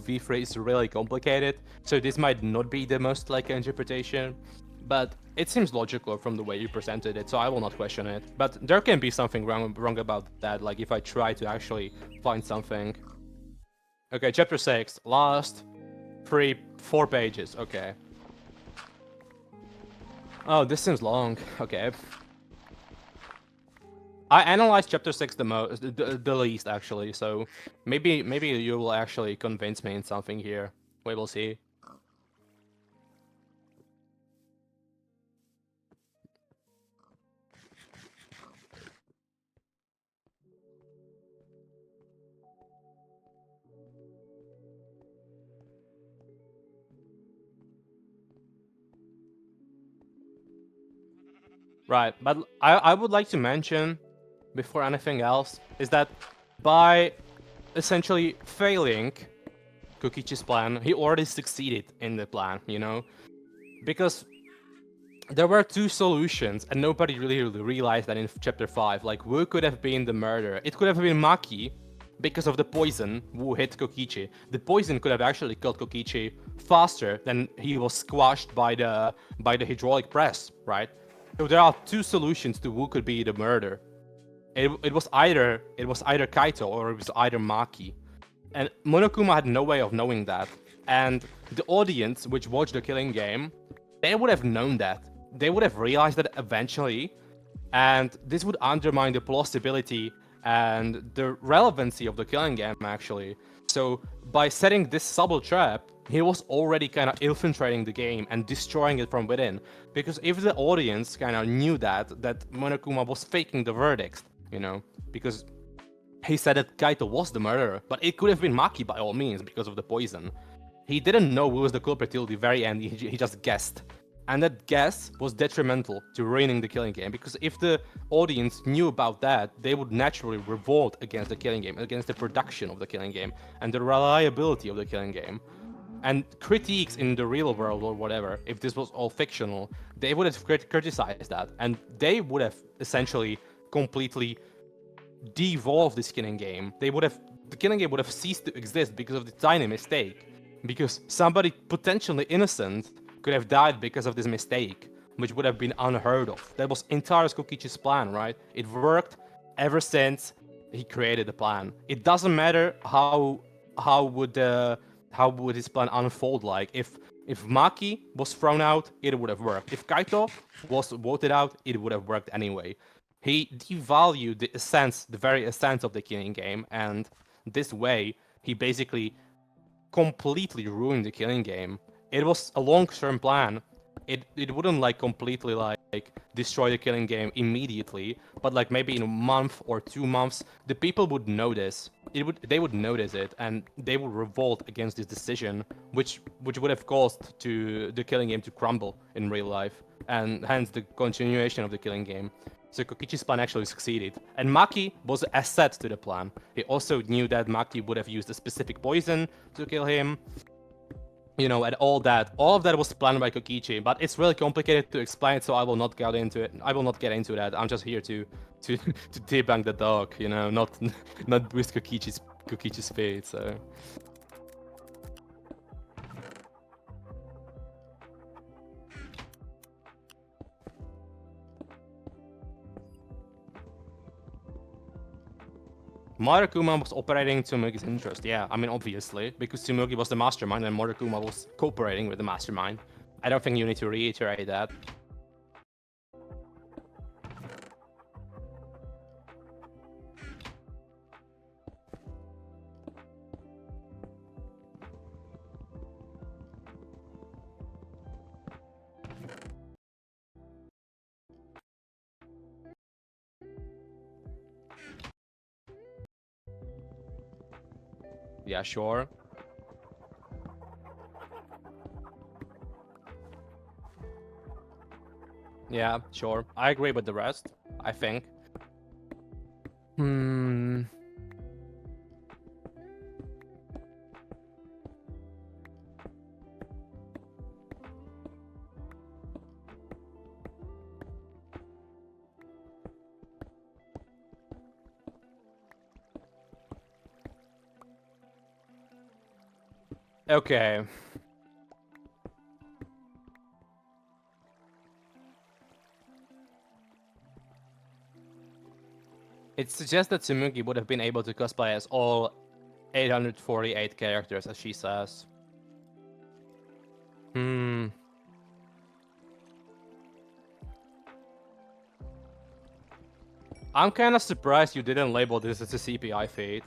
V3 is really complicated, so this might not be the most like interpretation, but it seems logical from the way you presented it, so I will not question it. But there can be something wrong about that, like if I try to actually find something. Okay, chapter 6, last 4 pages. Okay. Oh, this seems long. Okay. I analyzed chapter 6 the least actually, so maybe you will actually convince me in something here. We will see. Right, but I would like to mention, before anything else, is that by essentially failing Kokichi's plan, he already succeeded in the plan, you know? Because there were 2 solutions, and nobody really realized that in chapter 5. Like, Wu could have been the murderer. It could have been Maki, because of the poison Wu hit Kokichi. The poison could have actually killed Kokichi faster than he was squashed by the hydraulic press, right? So there are 2 solutions to who could be the murderer. It was either Kaito or it was either Maki. And Monokuma had no way of knowing that. And the audience which watched the killing game, they would have known that. They would have realized that eventually, and this would undermine the plausibility and the relevancy of the killing game, actually. So by setting this subtle trap, he was already kind of infiltrating the game and destroying it from within. Because if the audience kind of knew that Monokuma was faking the verdict, you know, because he said that Kaito was the murderer, but it could have been Maki by all means because of the poison. He didn't know who was the culprit till the very end, he just guessed. And that guess was detrimental to ruining the killing game, because if the audience knew about that, they would naturally revolt against the killing game, against the production of the killing game, and the reliability of the killing game. And critiques in the real world or whatever, if this was all fictional, they would have criticized that, and they would have essentially completely devolved this killing game. The killing game would have ceased to exist because of the tiny mistake. Because somebody potentially innocent could have died because of this mistake, which would have been unheard of. That was entire Kokichi's plan, right? It worked ever since he created the plan. It doesn't matter how would his plan unfold. Like if Maki was thrown out, it would have worked. If Kaito was voted out, it would have worked anyway. He devalued the essence, the very essence of the killing game, and this way he basically completely ruined the killing game. It was a long-term plan. It wouldn't like completely like destroy the killing game immediately, but like maybe in a month or 2 months, the people would notice. They would notice it, and they would revolt against this decision, which would have caused to the killing game to crumble in real life, and hence the continuation of the killing game. So Kokichi's plan actually succeeded. And Maki was an asset to the plan. He also knew that Maki would have used a specific poison to kill him. You know, and all of that was planned by Kokichi, but it's really complicated to explain, so I will not get into it. I will not get into that. I'm just here to to debunk the dog, you know, not with Kokichi's fate. So Marakuma was operating Tsumugi's interest. Yeah, I mean, obviously, because Tsumugi was the mastermind and Marakuma was cooperating with the mastermind. I don't think you need to reiterate that. Yeah, sure. Yeah, sure. I agree with the rest, I think. Hmm. Okay. It suggests that Tsumugi would have been able to cosplay as all 848 characters, as she says. Hmm. I'm kind of surprised you didn't label this as a CPI feed.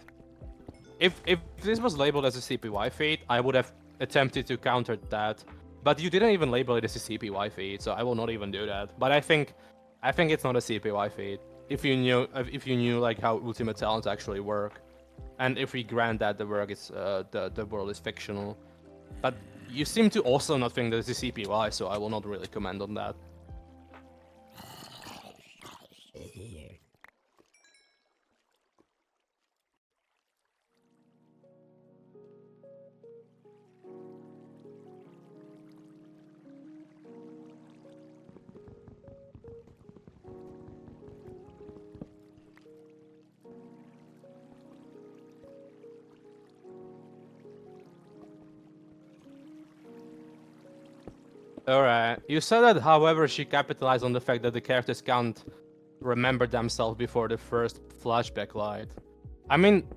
If this was labeled as a CPY feed, I would have attempted to counter that. But you didn't even label it as a CPY feed, so I will not even do that. But I think it's not a CPY feed. If you knew like how Ultimate Talents actually work, and if we grant that the work is the world is fictional, but you seem to also not think that it's a CPY, so I will not really comment on that. Alright. You said that, however, she capitalized on the fact that the characters can't remember themselves before the first flashback light. I mean,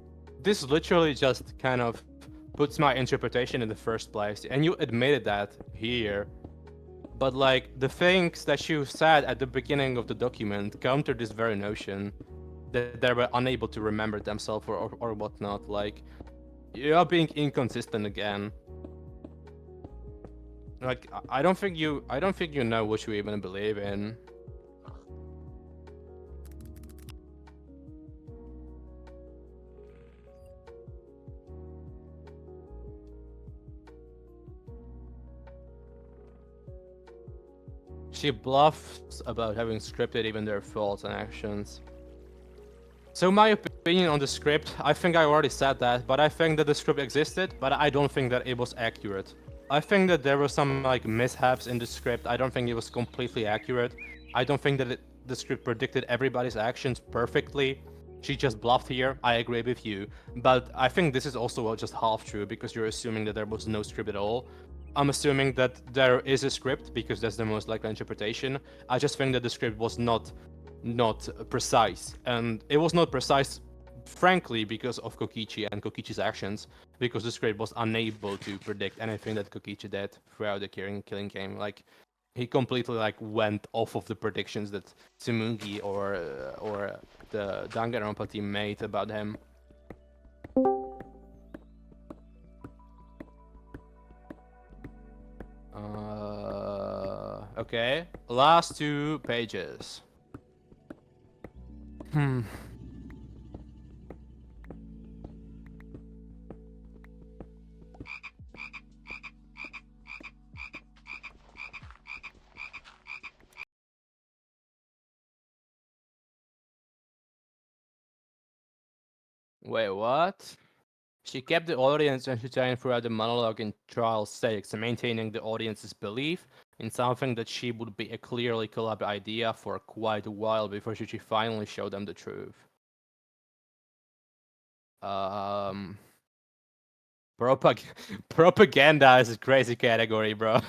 this literally just kind of puts my interpretation in the first place, and you admitted that here. But like, the things that you said at the beginning of the document counter this very notion that they were unable to remember themselves or whatnot. Like, you are being inconsistent again. Like, I don't think you know what you even believe in. She bluffs about having scripted even their thoughts and actions. So my opinion on the script, I think I already said that, but I think that the script existed, but I don't think that it was accurate. I think that there were some like mishaps in the script. I don't think it was completely accurate. I don't think that the script predicted everybody's actions perfectly. She just bluffed here, I agree with you. But I think this is also just half true because you're assuming that there was no script at all. I'm assuming that there is a script because that's the most likely interpretation. I just think that the script was not precise, and it was not precise frankly because of Kokichi and Kokichi's actions, because the script was unable to predict anything that Kokichi did throughout the killing game. Like, he completely like went off of the predictions that Tsumugi or the Danganronpa team made about him. Okay, last 2 pages. Wait, what? She kept the audience entertained throughout the monologue in Trial 6, maintaining the audience's belief in something that she would be a clearly collabed idea for quite a while before she finally showed them the truth. Propaganda is a crazy category, bro.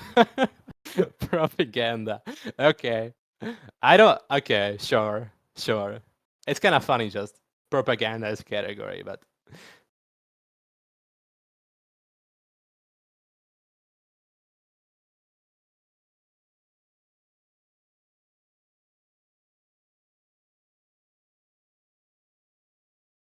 Propaganda. Okay. Okay, sure. It's kind of funny, just propaganda is a category, but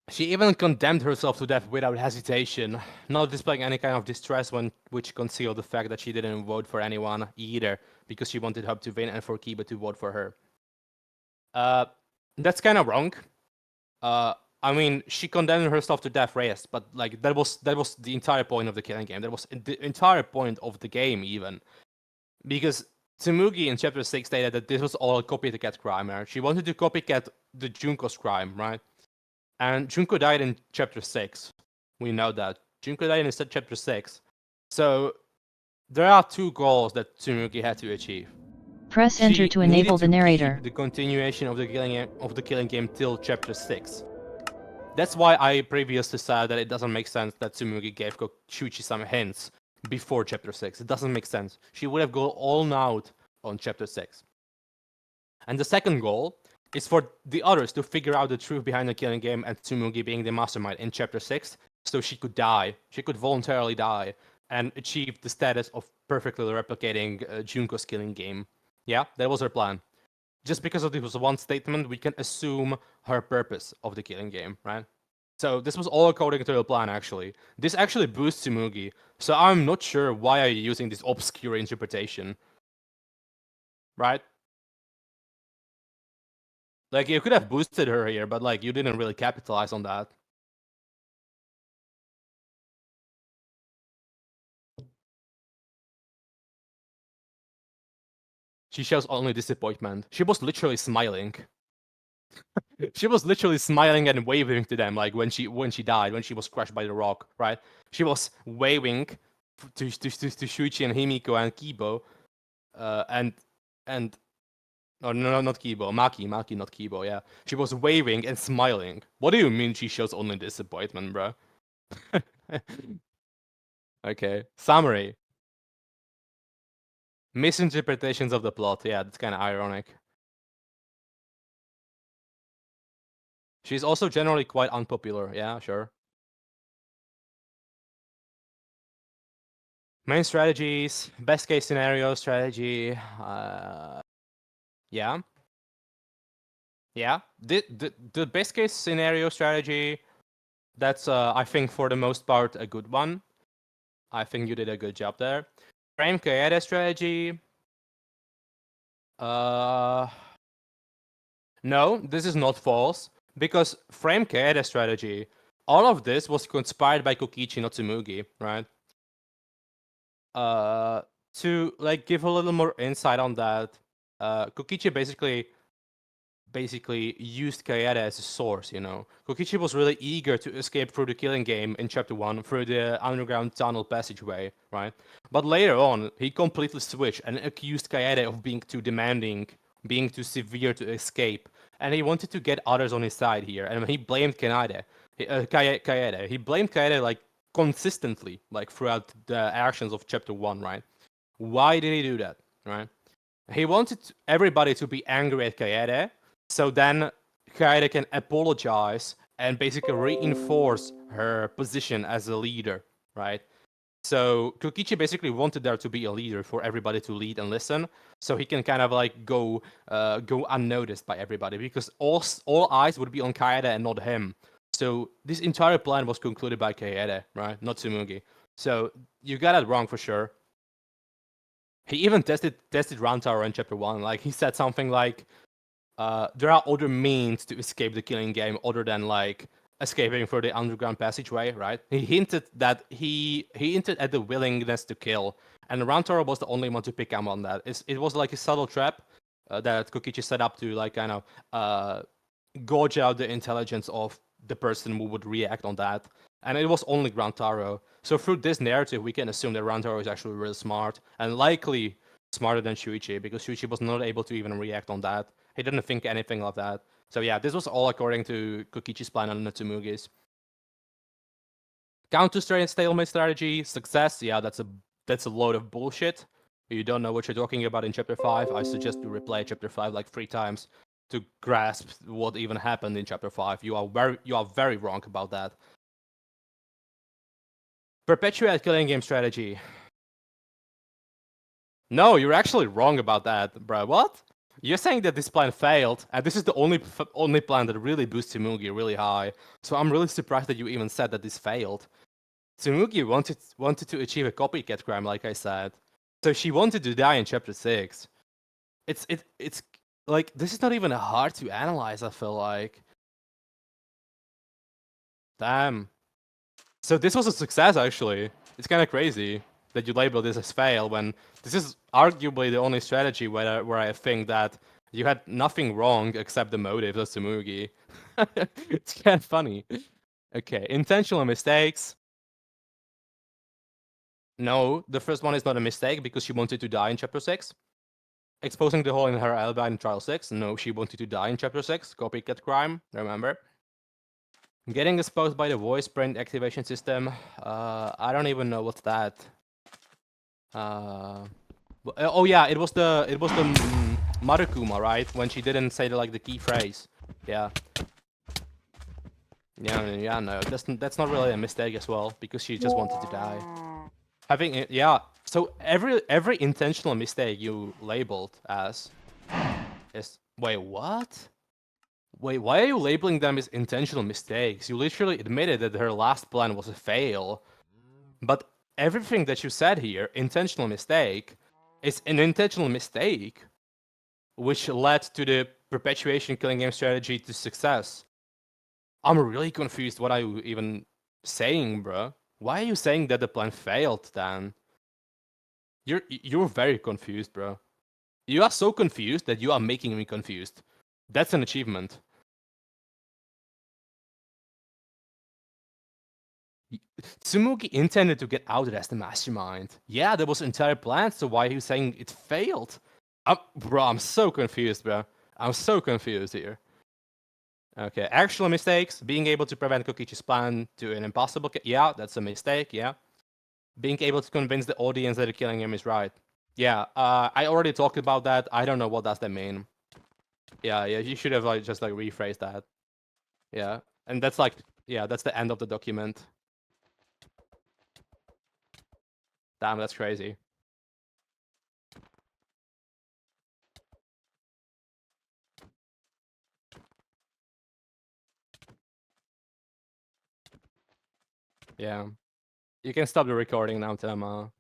she even condemned herself to death without hesitation, not displaying any kind of distress which concealed the fact that she didn't vote for anyone either, because she wanted Hub to win and for Kiba to vote for her. That's kind of wrong. I mean, she condemned herself to death, yes, but like that was the entire point of the killing game. That was the entire point of the game, even, because Tsumugi in Chapter 6 stated that this was all a copycat crime. Right? She wanted to copycat the Junko's crime, right? And Junko died in Chapter 6. We know that. Junko died in Chapter 6. So there are 2 goals that Tsumugi had to achieve. Press enter to enable the narrator. The continuation of the killing game till Chapter 6. That's why I previously said that it doesn't make sense that Tsumugi gave Kokichi some hints before Chapter 6. It doesn't make sense. She would have gone all out on Chapter 6. And the second goal is for the others to figure out the truth behind the killing game and Tsumugi being the mastermind in Chapter 6, so she could die. She could voluntarily die and achieve the status of perfectly replicating Junko's killing game. Yeah, that was her plan. Just because of this one statement, we can assume her purpose of the killing game, right? So this was all according to the plan, actually. This actually boosts Tsumugi, so I'm not sure why are you using this obscure interpretation, right? Like, you could have boosted her here, but, like, you didn't really capitalize on that. She shows only disappointment. She was literally smiling. She was literally smiling and waving to them, like, when she died, when she was crushed by the rock, right? She was waving to Shuichi and Himiko and Kibo, and oh, no, not Kibo, Maki, not Kibo, yeah. She was waving and smiling. What do you mean she shows only disappointment, bro? Okay, summary. Misinterpretations of the plot, yeah, that's kind of ironic. She's also generally quite unpopular, yeah, sure. Main strategies, best case scenario strategy, yeah. Yeah, the best case scenario strategy, that's, I think, for the most part, a good one. I think you did a good job there. Frame Kaede strategy, no, this is not false, because Frame Kaede strategy, all of this was conspired by Kokichi no Tsumugi, right? To, like, give a little more insight on that, Kokichi basically used Kaede as a source, you know. Kokichi was really eager to escape through the killing game in Chapter 1 through the underground tunnel passageway, right? But later on, he completely switched and accused Kaede of being too demanding, being too severe to escape, and he wanted to get others on his side here, and he blamed Kaede. He blamed Kaede, like, consistently, like, throughout the actions of Chapter 1, right? Why did he do that, right? He wanted everybody to be angry at Kaede, so then Kaede can apologize and basically reinforce her position as a leader, right? So Kokichi basically wanted there to be a leader for everybody to lead and listen, so he can kind of, like, go unnoticed by everybody, because all eyes would be on Kaede and not him. So this entire plan was concluded by Kaede, right? Not Tsumugi. So you got it wrong for sure. He even tested Round Tower in Chapter 1. Like, he said something like, there are other means to escape the killing game other than, like, escaping through the underground passageway, right? He hinted that he hinted at the willingness to kill, and Rantaro was the only one to pick up on that. It was like a subtle trap that Kokichi set up to, like, kind of gauge out the intelligence of the person who would react on that. And it was only Rantaro. So through this narrative, we can assume that Rantaro is actually really smart, and likely smarter than Shuichi, because Shuichi was not able to even react on that. He didn't think anything of that. So yeah, this was all according to Kokichi's plan and Tsumugi's. Counter stalemate strategy, success, yeah, that's a load of bullshit. You don't know what you're talking about in Chapter 5. I suggest you replay Chapter 5 like 3 times to grasp what even happened in Chapter 5. You are very wrong about that. Perpetuate killing game strategy. No, you're actually wrong about that, bro. What? You're saying that this plan failed, and this is the only plan that really boosts Tsumugi really high. So I'm really surprised that you even said that this failed. Tsumugi wanted to achieve a copycat crime, like I said. So she wanted to die in Chapter 6. It's like, this is not even hard to analyze, I feel like. Damn. So this was a success, actually. It's kind of crazy that you label this as fail when this is arguably the only strategy where I think that you had nothing wrong except the motive of Tsumugi. It's kind of funny. Okay, intentional mistakes. No, the first one is not a mistake because she wanted to die in Chapter 6. Exposing the hole in her alibi in Trial 6. No, she wanted to die in Chapter 6. Copycat crime, remember? Getting exposed by the voice print activation system. I don't even know what's that. Oh yeah, it was the Marukuma, right? When she didn't say the key phrase. Yeah. Yeah, no, that's not really a mistake as well because she just wanted to die. Having it, yeah. So every intentional mistake you labeled as is wait what? Wait, why are you labeling them as intentional mistakes? You literally admitted that her last plan was a fail. But everything that you said here, intentional mistake, is an intentional mistake, which led to the perpetuation killing game strategy to success. I'm really confused what are you even saying, bro. Why are you saying that the plan failed then? You're very confused, bro. You are so confused that you are making me confused. That's an achievement. Tsumugi intended to get outed as the mastermind. Yeah, that was the entire plan, so why are you saying it failed? Bro, I'm so confused, bro. I'm so confused here. Okay, actual mistakes. Being able to prevent Kokichi's plan to an impossible... Yeah, that's a mistake, yeah. Being able to convince the audience that killing him is right. Yeah, I already talked about that. I don't know what does that mean. Yeah, you should have just rephrased that. Yeah, and that's yeah, that's the end of the document. Damn, that's crazy. Yeah. You can stop the recording now, Tema.